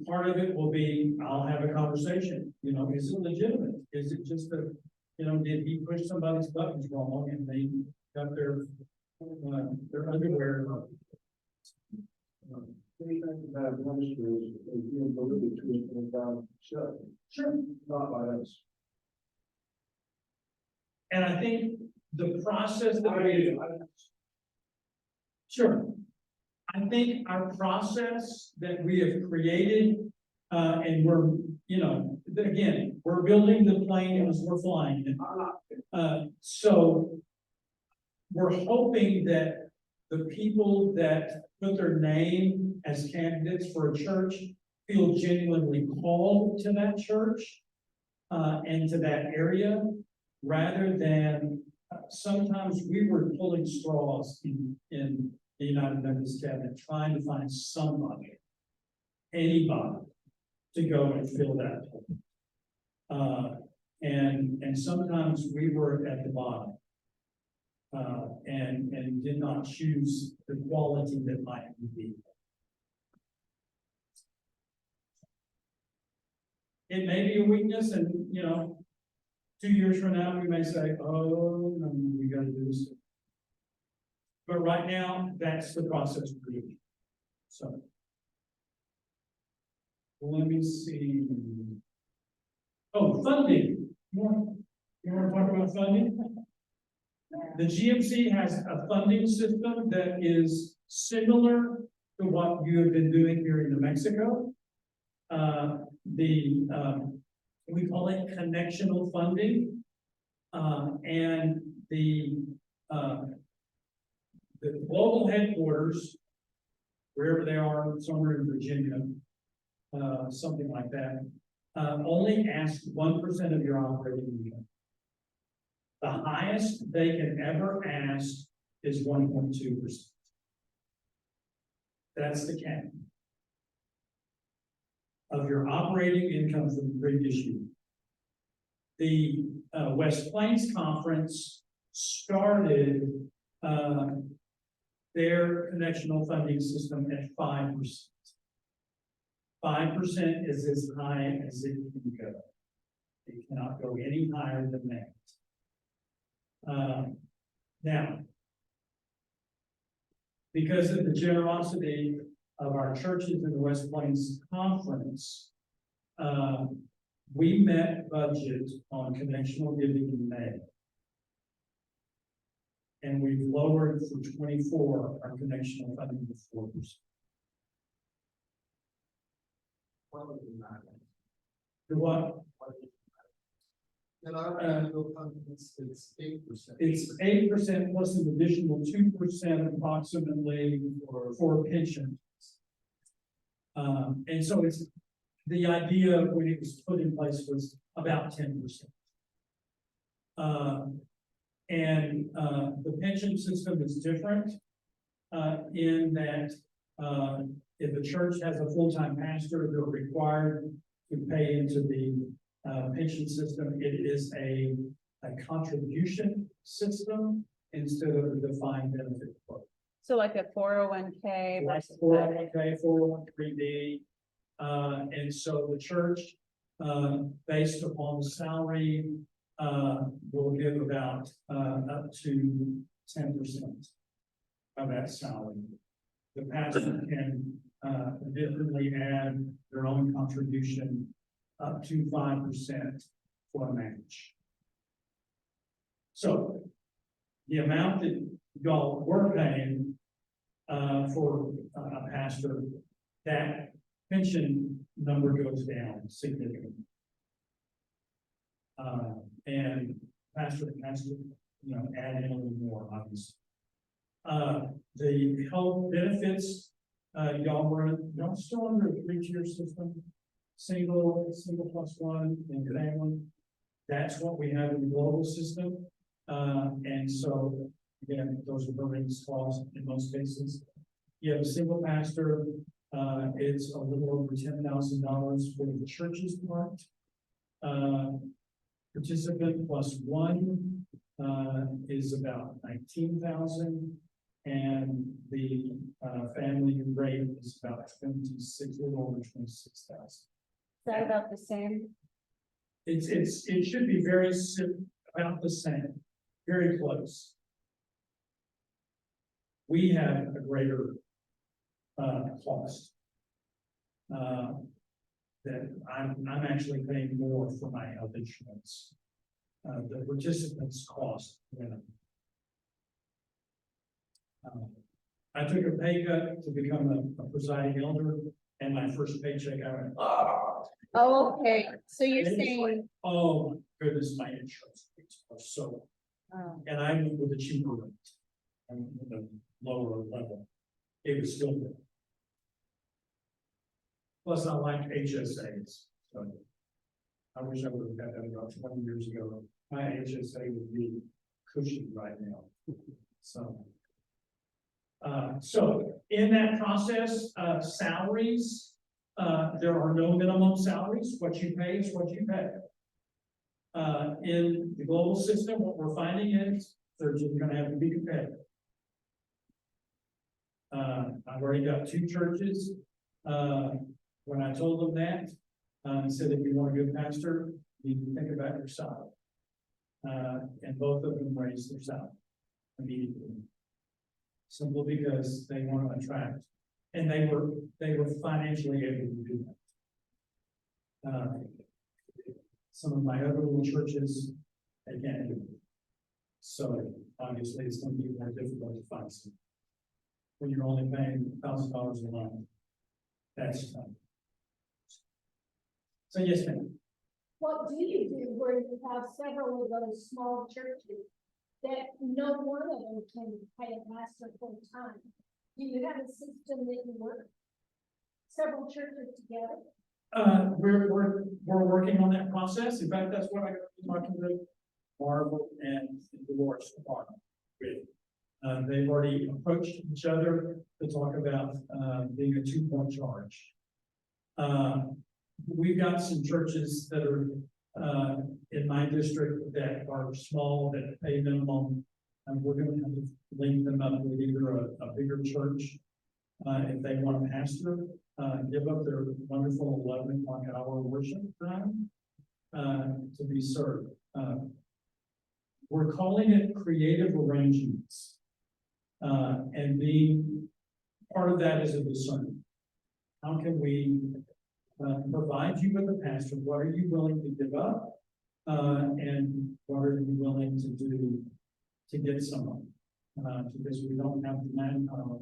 part of it will be, I'll have a conversation, you know, is it legitimate? Is it just a, you know, did he push somebody's buttons wrong and they got their underwear? anything about ministers, is being delivered to us from down, Sure. not by us. And I think the process that we, sure. I think our process that we have created, and we're, you know, again, we're building the plane as we're flying it. So we're hoping that the people that put their name as candidates for a church feel genuinely called to that church, and to that area, rather than, sometimes we were pulling straws in the United Methodist Cabinet, trying to find somebody, anybody, to go and fill that. And sometimes we were at the bottom. And did not choose the quality that might be. It may be a weakness, and, you know, 2 years from now, we may say, oh, no, we gotta do this. But right now, that's the process we're doing. So. Let me see. Oh, funding. You want to talk about funding? The GMC has a funding system that is similar to what you have been doing here in New Mexico. We call it connectional funding. And the global headquarters, wherever they are, somewhere in Virginia, something like that, only ask 1% of your operating income. The highest they can ever ask is 1.2%. That's the cap of your operating income from the previous year. The West Plains Conference started their connectional funding system at 5%. 5% is as high as it can go. It cannot go any higher than that. Now, because of the generosity of our churches in the West Plains Conference, we met budget on connectional giving in May. And we've lowered for 24 our connectional funding to 4%. The what? in our annual conference, it's 8%. It's 8% plus an additional 2% approximately for pension. And so it's, the idea when it was put in place was about 10%. The pension system is different in that if the church has a full-time pastor, they're required to pay into the pension system. It is a contribution system instead of a defined benefit plan. So like a 401k Like versus 401k, 401(k)(b), and so the church, based upon the salary, will give about up to 10% of that salary. The pastor can additionally add their own contribution up to 5% for a match. So the amount that y'all were paying for a pastor, that pension number goes down significantly. And pastor, add in a little more, obviously. The health benefits, y'all still under a 3-tier system? Single plus one, and family. That's what we have in the global system. And so, again, those are building costs in most cases. You have a single pastor, it's a little over $10,000 for the church's part. Participant plus one, is about 19,000. And the, family rate is about 26, a little over 26,000. Is that about the same? It should be about the same, very close. We have a greater cost. That I'm actually paying more for my health insurance. The participants cost. I took a pay cut to become a presiding elder, and my first paycheck, I went, Oh, okay, so you're And it's saying, oh my goodness, my insurance rates are so, oh, and I went with a cheaper rate. And with a lower level, it was still good. Plus, I like HSAs, so I wish I would have got that about 20 years ago. My HSA would be cushy right now, so. So in that process, salaries, there are no minimum salaries. What you pay is what you pay. In the global system, what we're finding is they're just gonna have to be competitive. I've already got 2 churches. When I told them that, I said, if you want a good pastor, you need to think about your salary. And both of them raised their salary immediately. Simply because they want to attract, and they were financially able to do that. Some of my other little churches, they can't do it. So obviously it's going to be more difficult to find some. When you're only paying $1,000 a month, that's tough. So yes, ma'am. What do you do where you have several of those small churches that no one of them can pay a pastor full time? Do you have a system that you work several churches together? We're working on that process. In fact, that's what I got talking to Marvel and Dolores with. They've already approached each other to talk about being a 2-point charge. We've got some churches that are in my district that are small, that pay minimum, and we're going to have to link them up with either a bigger church if they want a pastor, give up their wonderful 11 o'clock hour worship time to be served. We're calling it creative arrangements, and being part of that is a discernment. How can we provide you with a pastor? What are you willing to give up? And what are you willing to do to get someone? Because we don't have the manpower,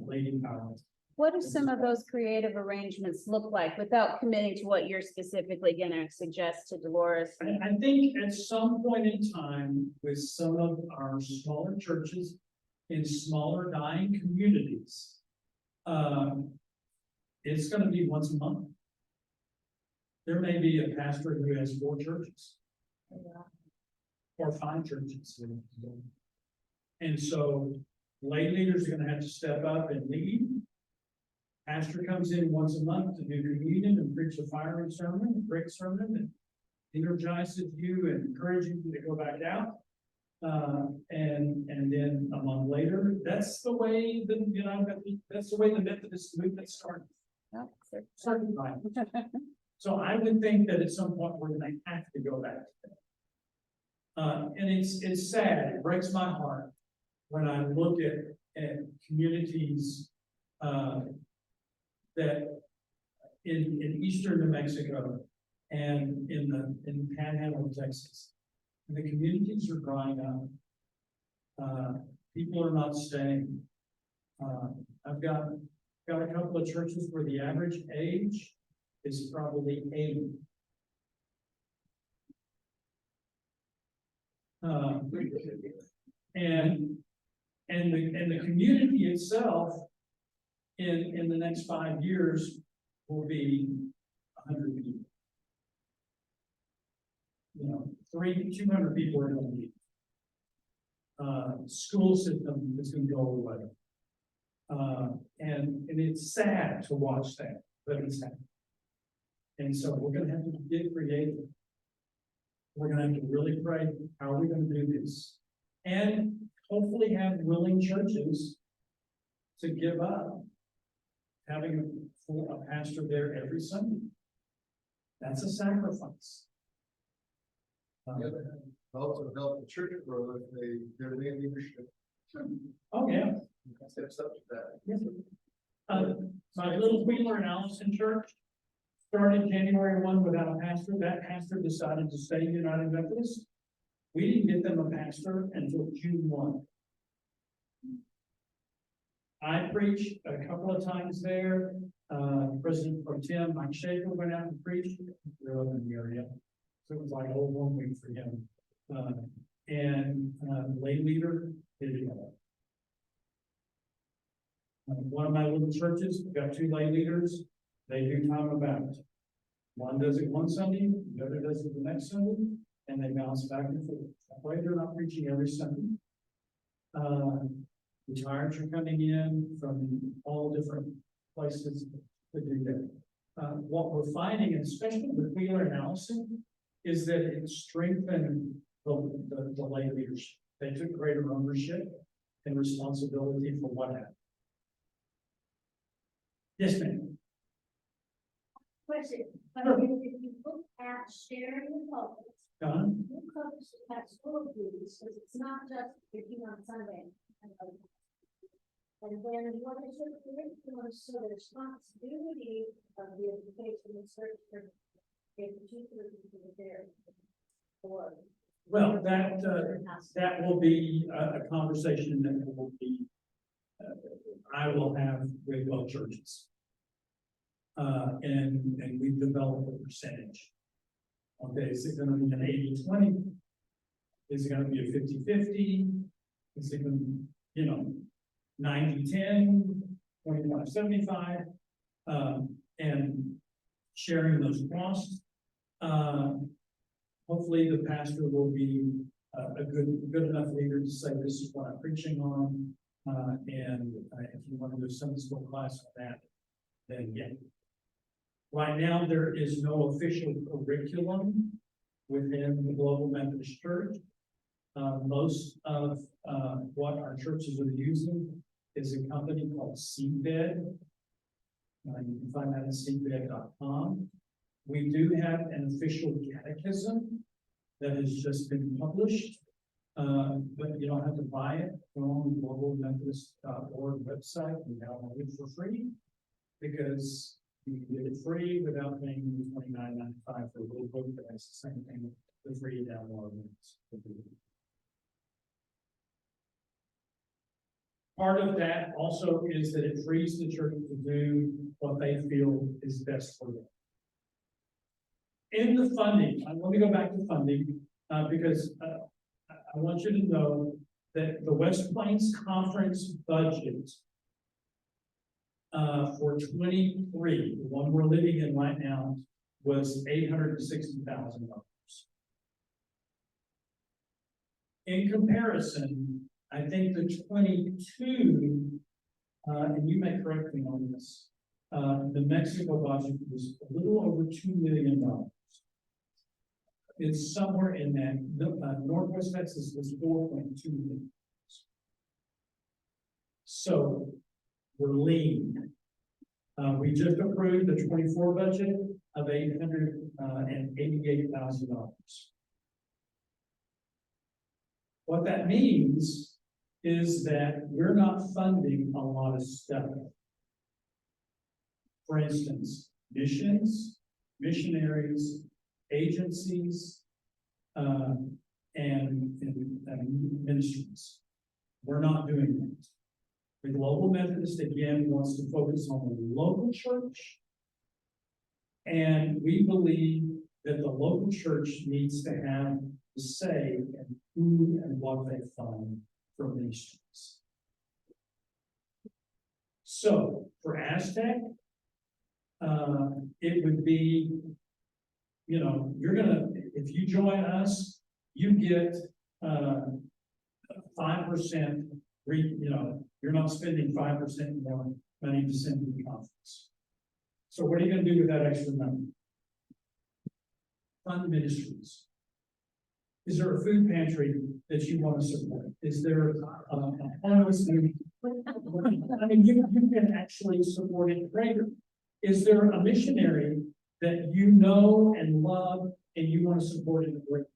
lady power. what do some of those creative arrangements look like without committing to what you're specifically gonna suggest to Dolores? I think at some point in time, with some of our smaller churches in smaller dying communities, it's gonna be once a month. There may be a pastor who has 4 churches. Or 5 churches. And so lay leaders are gonna have to step up and lead. Pastor comes in once a month to do communion and preach a fiery sermon, a great sermon, and energizes you and encourages you to go back out. And then a month later, that's the way that's the way the Methodist movement started. Started right. So I would think that at some point we're going to have to go back to that. And it's sad. It breaks my heart when I look at communities that in eastern New Mexico and in Panhandle of Texas, the communities are drying up. People are not staying. I've got a couple of churches where the average age is probably 80. And the community itself in the next 5 years will be 100 people. 200 people are gonna leave. School system is gonna go away. And it's sad to watch that, but it's happening. And so we're gonna have to get creative. We're gonna have to really pray, how are we gonna do this? And hopefully have willing churches to give up having a pastor there every Sunday. That's a sacrifice. On the other hand, also help the church grow if their main leadership. Oh, yeah. Steps up to that. Yes. My little Wheeler and Allison church started January 1 without a pastor. That pastor decided to stay United Methodist. We didn't get them a pastor until June 1. I preached a couple of times there. President Pro Tem Mike Schaefer went out and preached. They're up in the area. So it was like a whole 1 week for him. And lay leader did it all. One of my little churches, we've got 2 lay leaders. They do time about. One does it one Sunday, the other does it the next Sunday, and they bounce back and forth. That way they're not preaching every Sunday. Retirees are coming in from all different places to do that. What we're finding, and especially with Wheeler and Allison, is that it strengthened the lay leadership. They took greater ownership and responsibility for what happened. Yes, ma'am. Question, but if you look at sharing the pulpit, Don? you covers the pastoral duties, because it's not just picking on Sunday. And then what is your curriculum, so the responsibility of the education and search for a particular people there? Or Well, that will be a conversation that will be, I will have with both churches. And we've developed a percentage. Okay, is it gonna be an 80-20? Is it gonna be a 50-50? Is it gonna, 90-10, 25-75? And sharing those costs. Hopefully the pastor will be a good enough leader to say, this is what I'm preaching on. And if you want to do a Sunday school class on that, then yeah. Right now, there is no official curriculum within the Global Methodist Church. Most of what our churches are using is a company called Seedbed. You can find that at seedbed.com. We do have an official catechism that has just been published, but you don't have to buy it. We're on the globalmethodist.org website. We download it for free because you can get it free without paying $29.95 for a little book that has the same thing for free download. Part of that also is that it frees the church to do what they feel is best for them. In the funding, let me go back to funding, because I want you to know that the West Plains Conference budget for 23, the one we're living in right now, was $860,000. In comparison, I think the 22, and you may correct me on this, the Mexico budget was a little over $2 million. It's somewhere in that. Northwest Texas was $4.2 million. So we're lean. We just approved the 24 budget of $888,000. What that means is that we're not funding a lot of stuff. For instance, missions, missionaries, agencies, and ministries. We're not doing that. The Global Methodist again wants to focus on the local church. And we believe that the local church needs to have the say in who and what they fund for ministries. So for Aztec, it would be, you know, you're gonna, if you join us, you get 5%, you know, you're not spending 5% more money to send to the conference. So what are you gonna do with that extra money? Fund ministries. Is there a food pantry that you want to support? Is there a homeless community? I mean, you can actually support it greater. Is there a missionary that you know and love and you want to support it greater?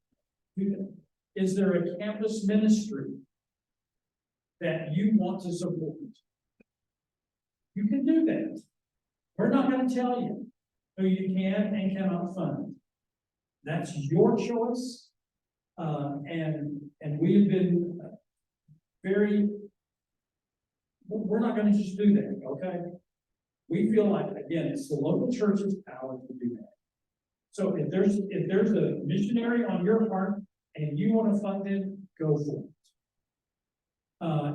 Is there a campus ministry that you want to support? You can do that. We're not going to tell you who you can and cannot fund. That's your choice. And we have been we're not going to just do that, okay? We feel like, again, it's the local church's power to do that. So if there's a missionary on your heart and you want to fund it, go for it.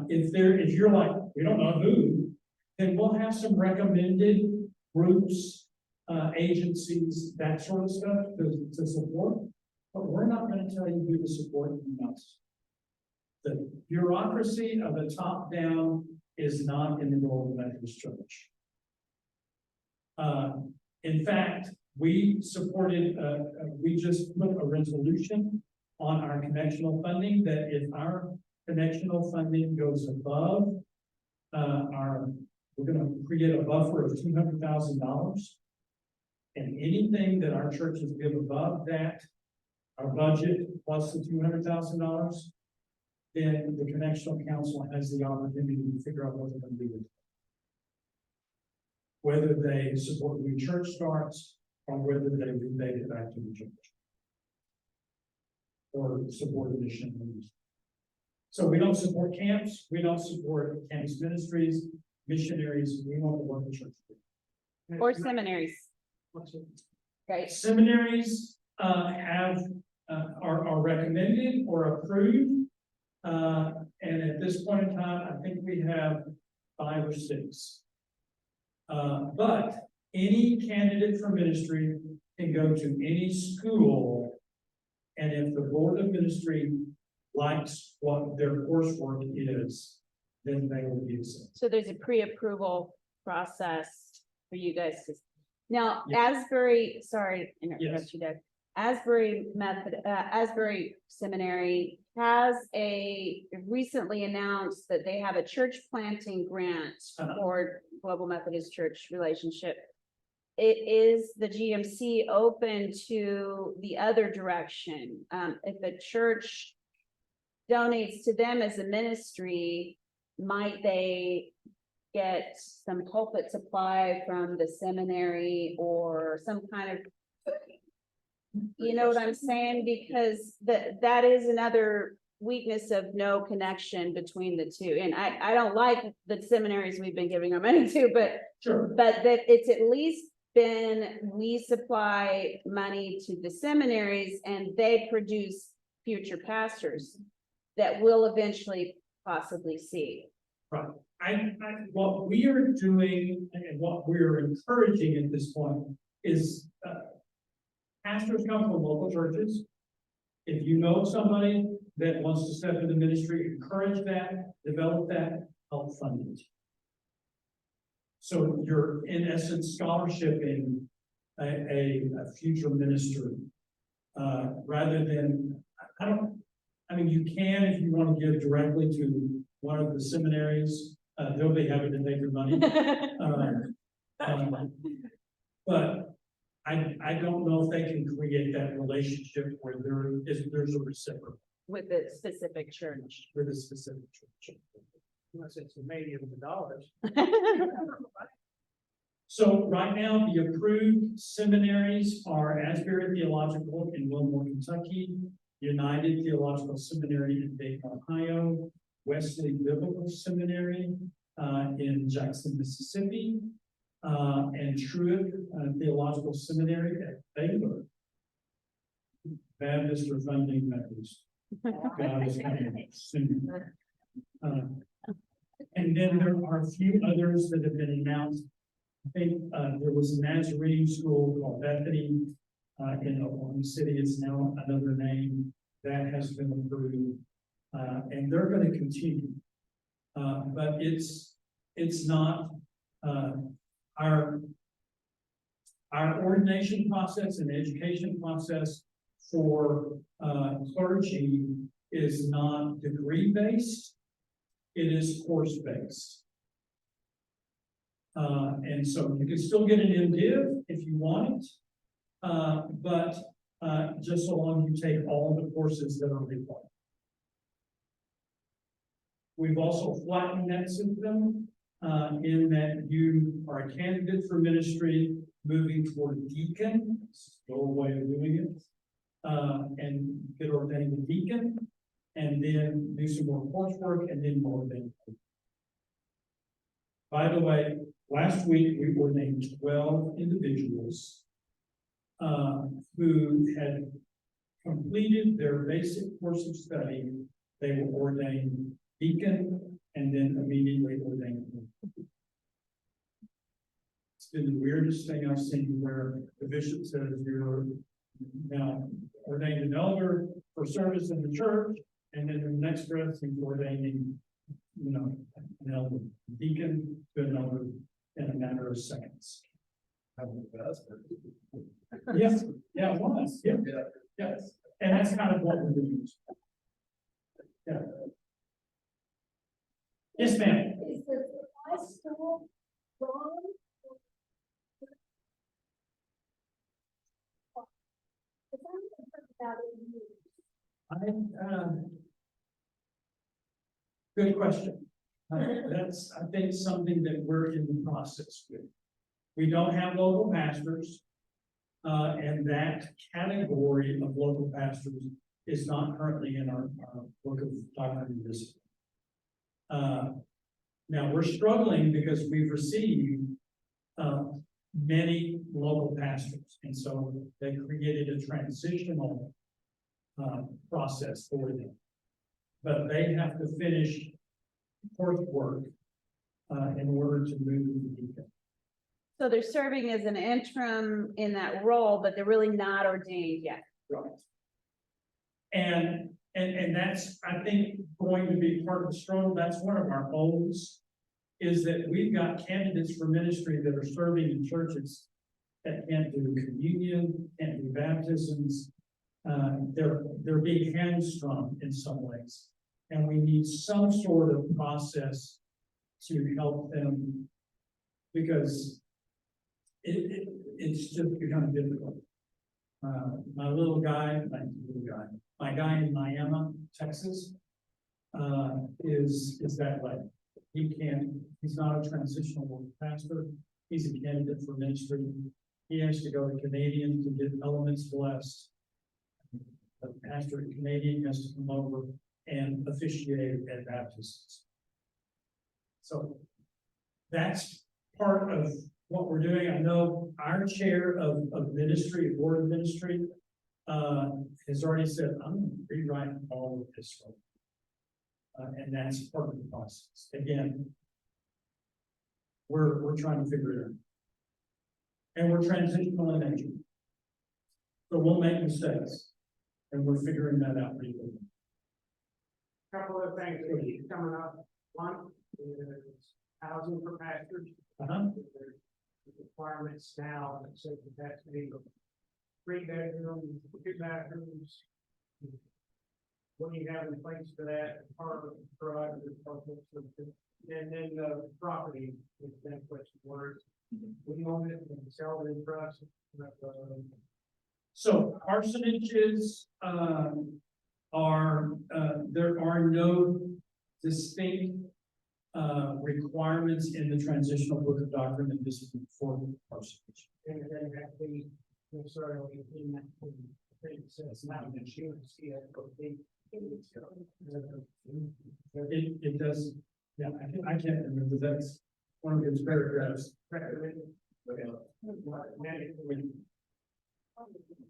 If you're like, we don't know who, then we'll have some recommended groups, agencies, that sort of stuff to support. But we're not going to tell you who to support and not. The bureaucracy of the top down is not in the Global Methodist Church. In fact, we supported, we just put a resolution on our connectional funding that if our connectional funding goes above we're going to create a buffer of $200,000. And anything that our churches give above that, our budget plus the $200,000, then the Connectional Council has the opportunity to figure out what they're going to do with it. Whether they support new church starts or whether they rebate it back to the church. Or support a mission. So we don't support camps, we don't support campus ministries, missionaries, we want to work the church. Or seminaries, right? Seminaries are recommended or approved. And at this point in time, I think we have 5 or 6. But any candidate for ministry can go to any school, and if the board of ministry likes what their coursework is, then they will be accepted. So there's a pre-approval process for you guys to. Now, Yeah. Asbury, sorry, to interrupt Yes. you, Doug. Asbury Seminary has recently announced that they have a church planting grant for Global Methodist Church relationship. Is the GMC open to the other direction? If the church donates to them as a ministry, might they get some pulpit supply from the seminary or some kind of, you know what I'm saying? Because that is another weakness of no connection between the two. And I don't like the seminaries we've been giving our money to, but Sure. but that it's at least been, we supply money to the seminaries and they produce future pastors that will eventually possibly see. Right. What we are doing and what we're encouraging at this point is pastors come from local churches. If you know somebody that wants to step into ministry, encourage that, develop that, help fund it. So you're in essence scholarshiping a future minister rather than, I mean, you can if you want to give directly to one of the seminaries, they'll be happy to take your money. But I don't know if they can create that relationship where there's a reciprocal With the specific church. with a specific church. Unless it's $1 million. So right now, the approved seminaries are Asbury Theological in Wilmore, Kentucky, United Theological Seminary in Dayton, Ohio, Wesley Biblical Seminary, in Jackson, Mississippi, and Truett Theological Seminary at Baylor. Baptist or funding Methodist. God is coming soon. And then there are a few others that have been announced. I think there was a Nazarene school called Bethany in Oklahoma City. It's now another name that has been approved. And they're going to continue. But it's not our ordination process and education process for clergy is not degree based. It is course based. And so you can still get an MDiv if you want it. But just so long you take all the courses that are required. We've also flattened that system in that you are a candidate for ministry moving toward deacon, still a way of doing it, and get ordained a deacon, and then do some more coursework and then more ordained. By the way, last week we ordained 12 individuals who had completed their basic course of study. They were ordained deacon and then immediately ordained. It's been the weirdest thing I've seen where the bishop says you're now ordained an elder for service in the church, and then the next breath he's ordaining, an elder deacon to an elder in a matter of seconds. Yes, yeah, it was. Yeah. Yes. And that's kind of what we're doing. Yeah. Yes, ma'am. Is the supply school wrong? Because I haven't heard about it in years. Good question. That's, I think, something that we're in the process with. We don't have local pastors, and that category of local pastors is not currently in our book of doctrine and discipline. Now we're struggling because we've received many local pastors, and so they created a transitional process for them. But they have to finish coursework in order to move to the deacon. So they're serving as an interim in that role, but they're really not ordained yet. Right. And that's, I think, going to be part of the struggle. That's one of our goals, is that we've got candidates for ministry that are serving in churches that can't do communion, can't do baptisms. They're being hamstrung in some ways. And we need some sort of process to help them, because it's just become difficult. My guy in Miami, Texas, is that way. He's not a transitional pastor. He's a candidate for ministry. He has to go to Canadian to get elements blessed. The pastor in Canadian has to come over and officiate at baptisms. So that's part of what we're doing. I know our chair of ministry, board of ministry, has already said, I'm going to rewrite all of this. And that's part of the process. Again, we're trying to figure it out. And we're transitional in nature. So we'll make mistakes. And we're figuring that out pretty quickly. Couple of things that keep coming up. One is housing for pastors. There's requirements now that say that has to be 3 bedrooms, 2 bathrooms. What do you have in place for that? Part of the garage, and then the property is that question words. We own it and sell it in trust. So parsonages there are no distinct requirements in the transitional book of doctrine and discipline for parsonage. And then have to be necessarily in that thing says now that you see it. It does, Yeah, I can't remember, that's one of his paragraphs.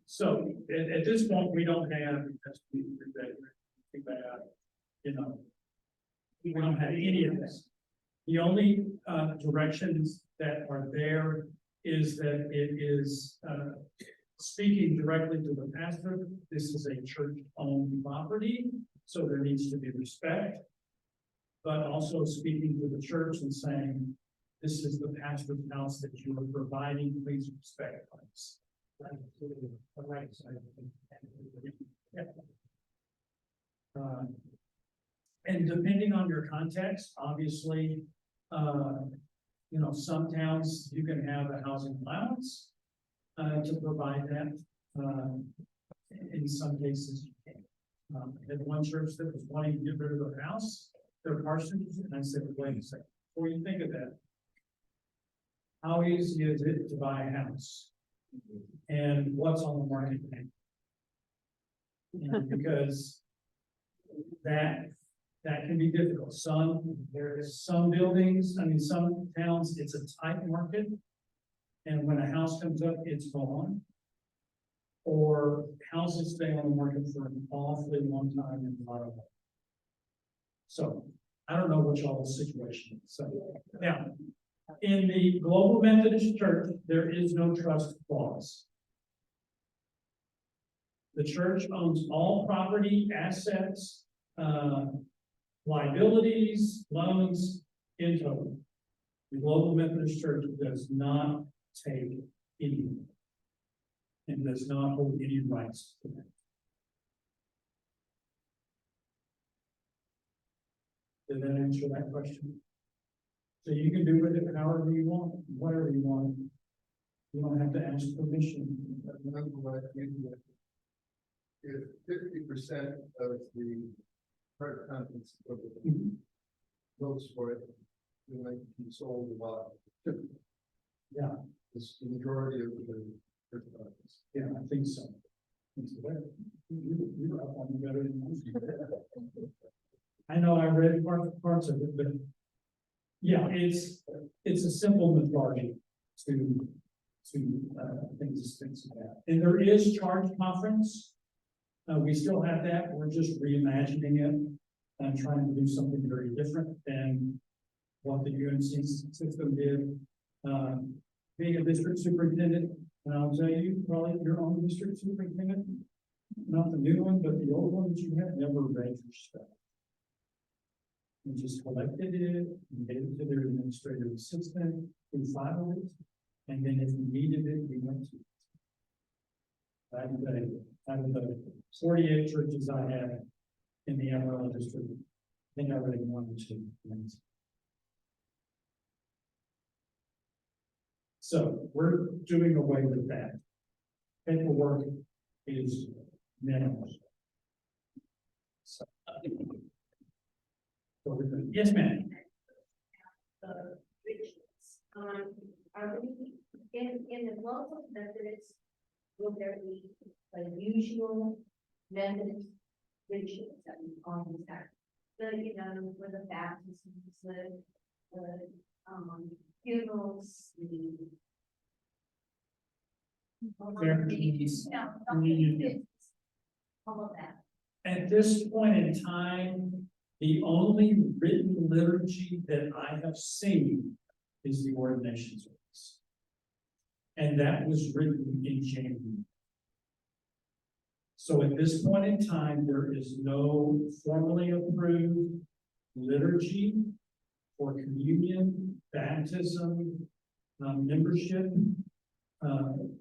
So, at this point, we don't have, you know, we don't have any of this. The only, directions that are there is that it is, speaking directly to the pastor. This is a church-owned property, so there needs to be respect. But also speaking to the church and saying, this is the pastor's house that you are providing, please respect us. And depending on your context, obviously, you know, some towns, you can have a housing allowance to provide that. In some cases, you can't. I had one church that was wanting to get rid of their house, their parsonage, and I said, wait a second, before you think of that, how easy is it to buy a house? And what's on the market now? You know, because that can be difficult. There is some buildings, I mean, some towns, it's a tight market. And when a house comes up, it's gone. Or houses stay on the market for an awfully long time and a lot of. So I don't know what y'all's situation is. So now, in the Global Methodist Church, there is no trust clause. The church owns all property, assets, liabilities, loans in total. The Global Methodist Church does not take any and does not hold any rights to that. Did that answer that question? So you can do with it however you want, whatever you want. You don't have to ask permission. If 50% of the part contents of the votes for it, then they can be sold about 50. Yeah. It's the majority of the church contents. Yeah, I think so. You're up on the better than most. I know I read parts of it, but yeah, it's a simple majority to things like that. And there is charge conference. We still have that. We're just reimagining it and trying to do something very different than what the UMC system did. Being a district superintendent, and I'll tell you, probably your own district superintendent, not the new one, but the old one that you had, never read your stuff. And just collected it and gave it to their administrative assistant who filed it. And then if you needed it, we went to it. Out of the 48 churches I had in the Amarillo district, I think I read one or two. So we're doing away with that. Paperwork is minimal. So, yes, ma'am. Are we in the global Methodist, will there be a usual Methodist rituals that we always have? You know, for the baptisms, the funerals, all of that. At this point in time, the only written liturgy that I have seen is the ordination service. And that was written in January. So at this point in time, there is no formally approved liturgy for communion, baptism, membership,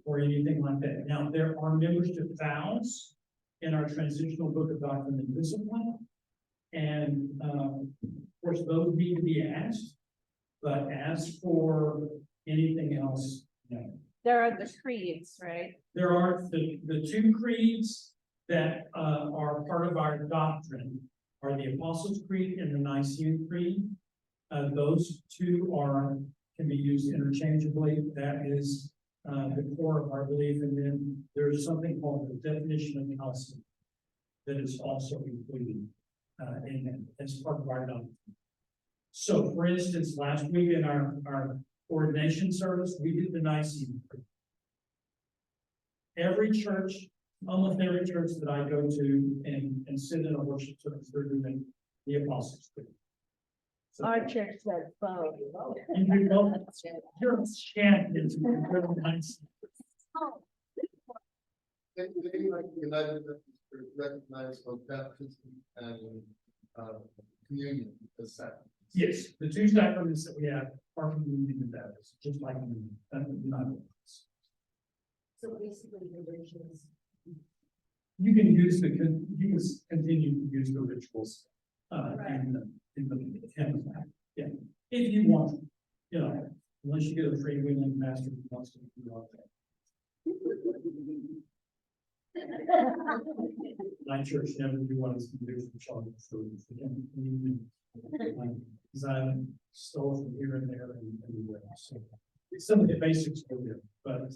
or anything like that. Now, there are membership vows in our transitional book of doctrine and discipline. And of course, those need to be asked. But as for anything else, no. There are the creeds, right? There are the two creeds that are part of our doctrine are the Apostles' Creed and the Nicene Creed. Those two can be used interchangeably. That is the core of our belief. And then there's something called the definition of Chalcedon that is also included in it as part of our doctrine. So for instance, last week in our ordination service, we did the Nicene Creed. Every church, almost every church that I go to and sit in a worship service, they're doing the Apostles' Creed. So- Our church said, "Phone." And you go, you're chanting to be really nice. They like United Methodist recognize both baptism and, communion as sacraments. Yes, the two sacraments that we have are communion and baptism, just like communion. Not. So basically religions. You can use you can continue to use the rituals, in the hymn. Yeah, if you want, you know, unless you get a freewheeling pastor who wants to do all that. My church never knew what I was going to do for children for communion. Because I stole from here and there and everywhere. So some of the basics were there, but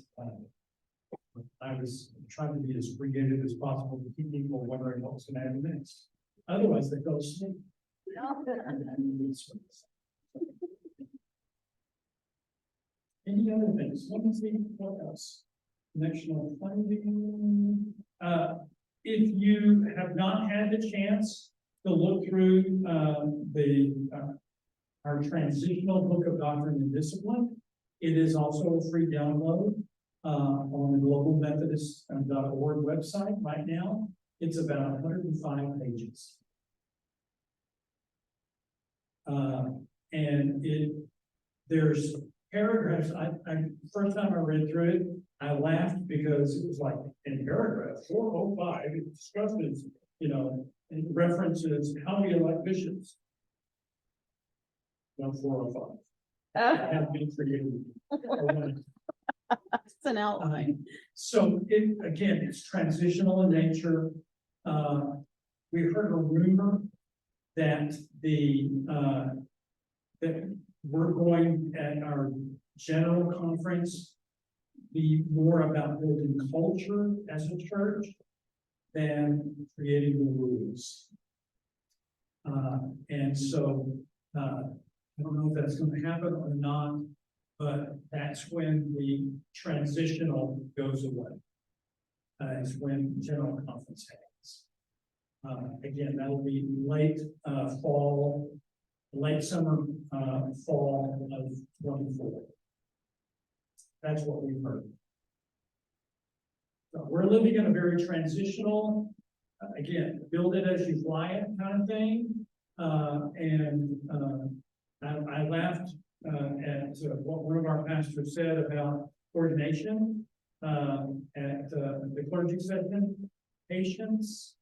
I was trying to be as creative as possible to keep people wondering what was going to happen next. Otherwise, they fell asleep. Any other things? Let me see what else. National funding. If you have not had the chance to look through our transitional book of doctrine and discipline, it is also a free download on the Global Methodist.org website right now. It's about 105 pages. And there's paragraphs. First time I read through it, I laughed because it was like in paragraph 405, it discusses, you know, it references how we elect bishops. No 405. I have been created. It's an outline. So it's transitional in nature. We heard a rumor that that we're going at our general conference be more about building culture as a church than creating the rules. And so I don't know if that's going to happen or not, but that's when the transitional goes away. It's when general conference happens. Again, that'll be late summer, fall of 24. That's what we've heard. So we're living in a very transitional, again, build it as you fly it kind of thing. I laughed at what one of our pastors said about ordination at the clergy session: patience,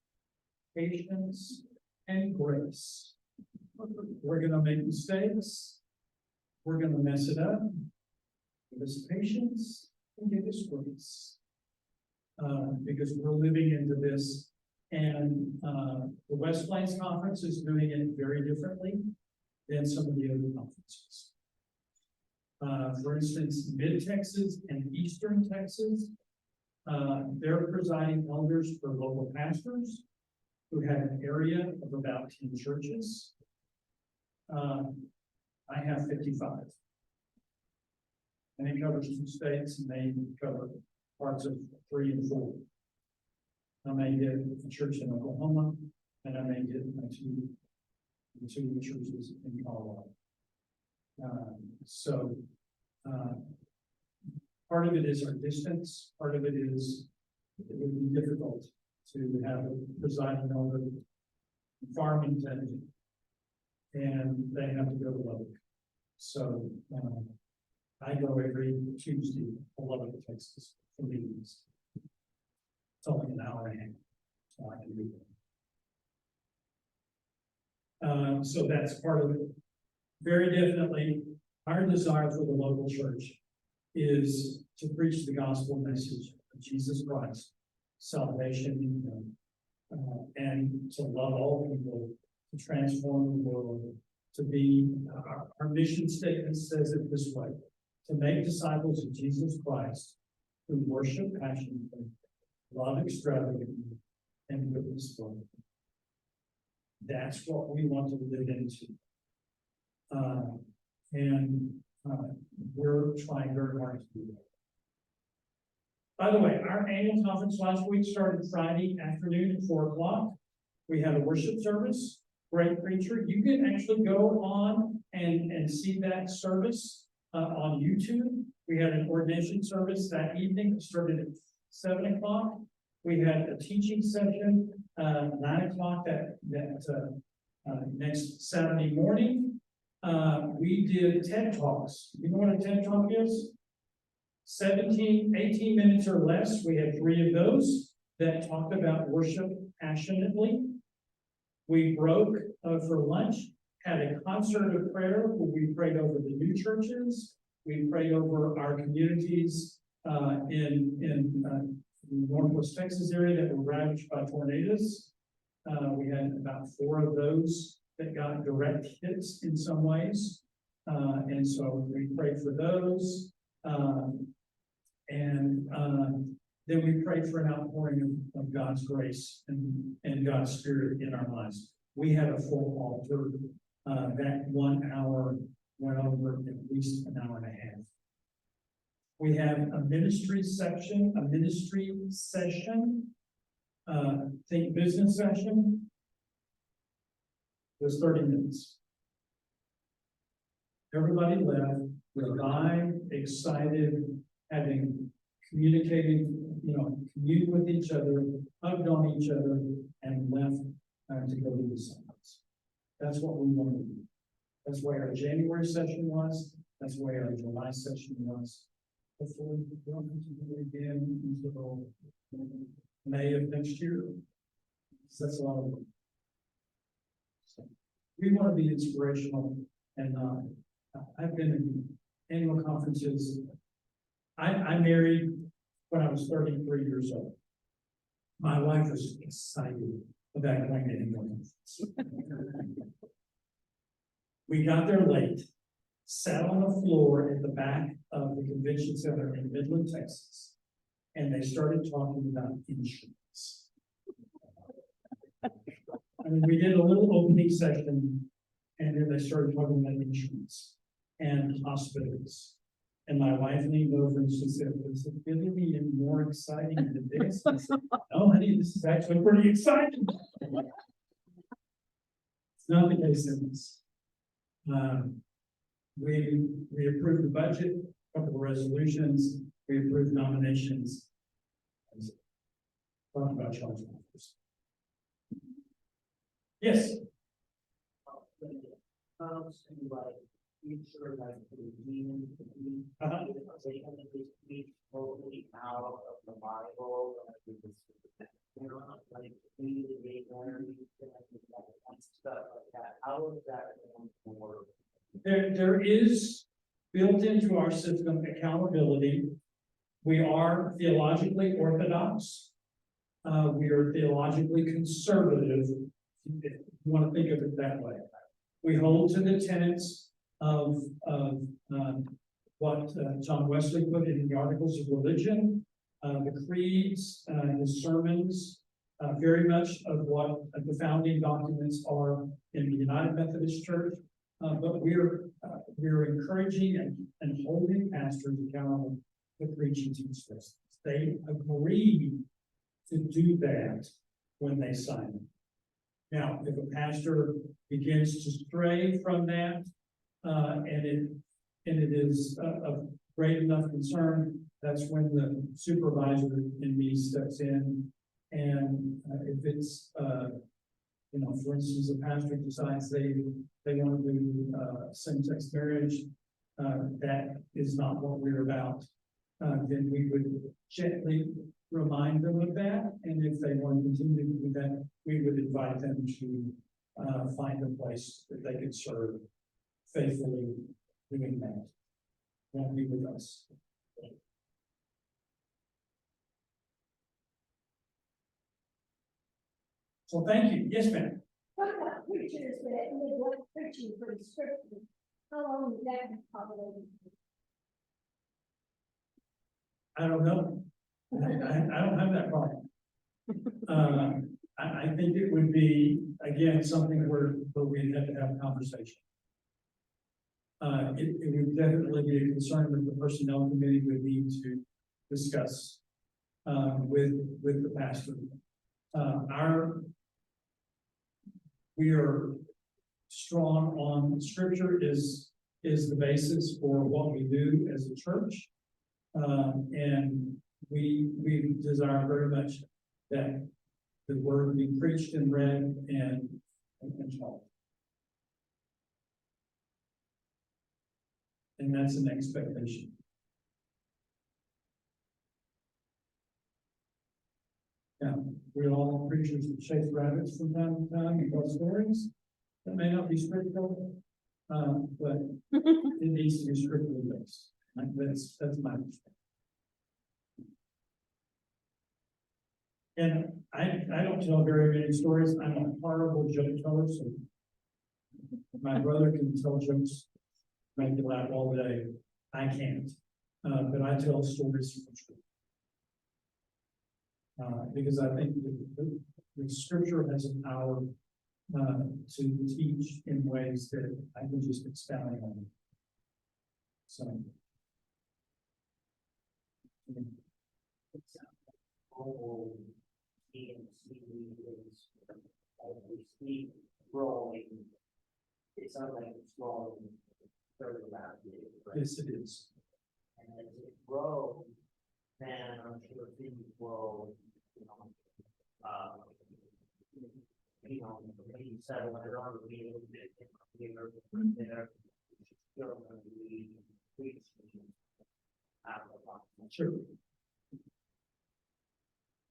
and grace. We're going to make mistakes. We're going to mess it up. Give us patience and give us grace. Because we're living into this, and the West Plains Conference is doing it very differently than some of the other conferences. For instance, Mid-Texas and Eastern Texas, they're presiding elders for local pastors who have an area of about 10 churches. I have 55. And it covers 2 states, and they cover parts of 3 and 4. I may get a church in Oklahoma, and I may get my two churches in Colorado. Part of it is our distance. Part of it is it would be difficult to have a presiding elder in Farmington, and they have to go to Lubbock. So I go every Tuesday to Lubbock, Texas for meetings. It's only an hour and a half, so I can do that. So that's part of it. Very definitely, our desire for the local church is to preach the gospel message of Jesus Christ, salvation, and to love all people, to transform the world, to be, our mission statement says it this way: to make disciples of Jesus Christ who worship passionately, love extravagantly, and witness fully. That's what we want to live into. And, we're trying very hard to do that. By the way, our annual conference last week started Friday afternoon at 4 o'clock. We had a worship service, great preacher. You can actually go on and see that service on YouTube. We had an ordination service that evening, it started at 7 o'clock. We had a teaching session, 9 o'clock next Saturday morning. We did TED Talks. You know what a TED Talk is? 18 minutes or less. We had 3 of those that talked about worship passionately. We broke for lunch, had a concert of prayer where we prayed over the new churches. We prayed over our communities in Northwest Texas area that were ravaged by tornadoes. We had about 4 of those that got direct hits in some ways. And so we prayed for those. Then we prayed for an outpouring of God's grace and God's Spirit in our lives. We had a full altar. That 1 hour went over at least an hour and a half. We have a ministry session, think business session. It was 30 minutes. Everybody left revived, excited, having communicated, communed with each other, hugged on each other, and left to go do the summits. That's what we want to do. That's why our January session was. That's why our July session was. Hopefully, we don't have to do it again until May of next year. So that's a lot of work. So we want to be inspirational, and I've been in annual conferences. I married when I was 33 years old. My wife was excited about going to annual conference. We got there late, sat on the floor at the back of the convention center in Midland, Texas, and they started talking about insurance. I mean, we did a little opening session, and then they started talking about insurance and hospitals. And my wife leaned over and she said, "Is it going to be any more exciting than this?" I said, "No, honey, this is actually pretty exciting." It's not the case in this. We approved the budget, a couple of resolutions, we approved nominations. Talk about charge offers. Yes. Future, like the demon, Uh-huh. they have to speak totally out of the Bible, like we and stuff like that. How is that going to work? There is built into our system accountability. We are theologically orthodox. We are theologically conservative, if you want to think of it that way. We hold to the tenets of what John Wesley put in the Articles of Religion, the creeds, his sermons, very much of what the founding documents are in the United Methodist Church. But we're encouraging and holding pastors accountable for preaching these things. They agree to do that when they sign it. Now, if a pastor begins to stray from that, and it is of great enough concern, that's when the supervisor in me steps in. And if it's for instance, a pastor decides they want to do same-sex marriage, that is not what we're about. Then we would gently remind them of that, and if they want to continue to do that, we would invite them to find a place that they could serve faithfully doing that. Won't be with us. So thank you. Yes, ma'am. What about preachers that neglect preaching pretty strictly? How long would that be tolerated? I don't know. I don't have that problem. I think it would be, again, something where we'd have to have a conversation. it would definitely be a concern that the personnel committee would need to discuss with the pastor. We are strong on scripture is the basis for what we do as a church. And we desire very much that the word be preached and read and taught. And that's an expectation. Now, we're all preachers that chase rabbits from time to time and tell stories. That may not be scriptural, but it needs to be scripturally based. That's my understanding. And I don't tell very many stories. I'm a horrible joke teller, so my brother can tell jokes, make you laugh all day. I can't, but I tell stories from scripture. Because I think the scripture has a power to teach in ways that I can just expound on. So. GMC is, as we speak, growing. It sounds like it's growing further rapidly, right? Yes, it is. And as it grows, then I'm sure things will, maybe settle around a little bit here, there. Still going to be preaching. Sure.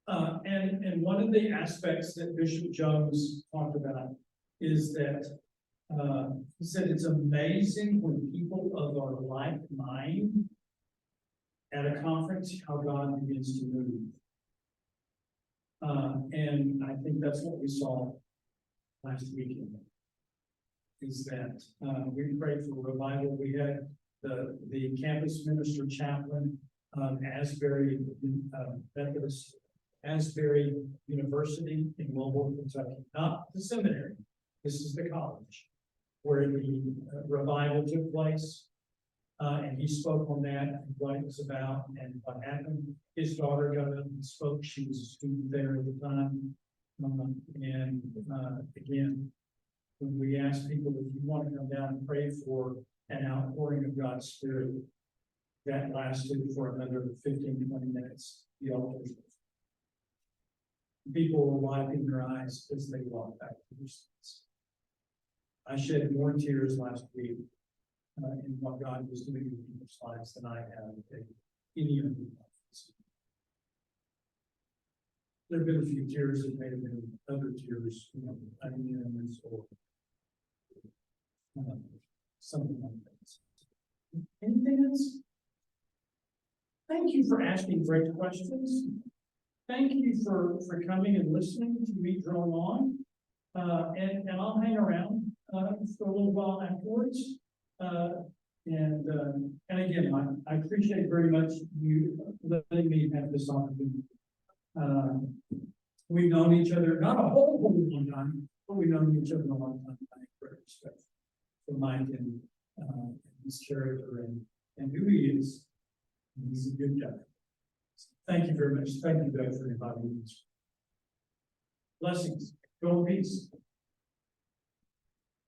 And one of the aspects that Bishop Jones talked about is that he said it's amazing when people of our like mind at a conference, how God begins to move. And I think that's what we saw last weekend. Is that we prayed for revival. We had the campus minister chaplain, Asbury Methodist, Asbury University in Louisville, Kentucky, not the seminary. This is the college where the revival took place. And he spoke on that and what it was about and what happened. His daughter got up and spoke. She was a student there at the time. Again, when we ask people if you want to come down and pray for an outpouring of God's Spirit, that lasted for another 15, 20 minutes. The altars. People were wiping their eyes as they walked back to their seats. I shed more tears last week in what God was doing in people's lives than I have in any of the lives. There have been a few tears that may have been other tears, onions or something like that. Anything else? Thank you for asking great questions. Thank you for coming and listening to me drone on. And I'll hang around for a little while afterwards. And again, I appreciate very much you letting me have this opportunity. We've known each other, not a whole long time, but we've known each other a long time. I have great respect for Mike and his character and who he is. He's a good guy. Thank you very much. Thank you, Doug, for inviting me. Blessings. Go in peace.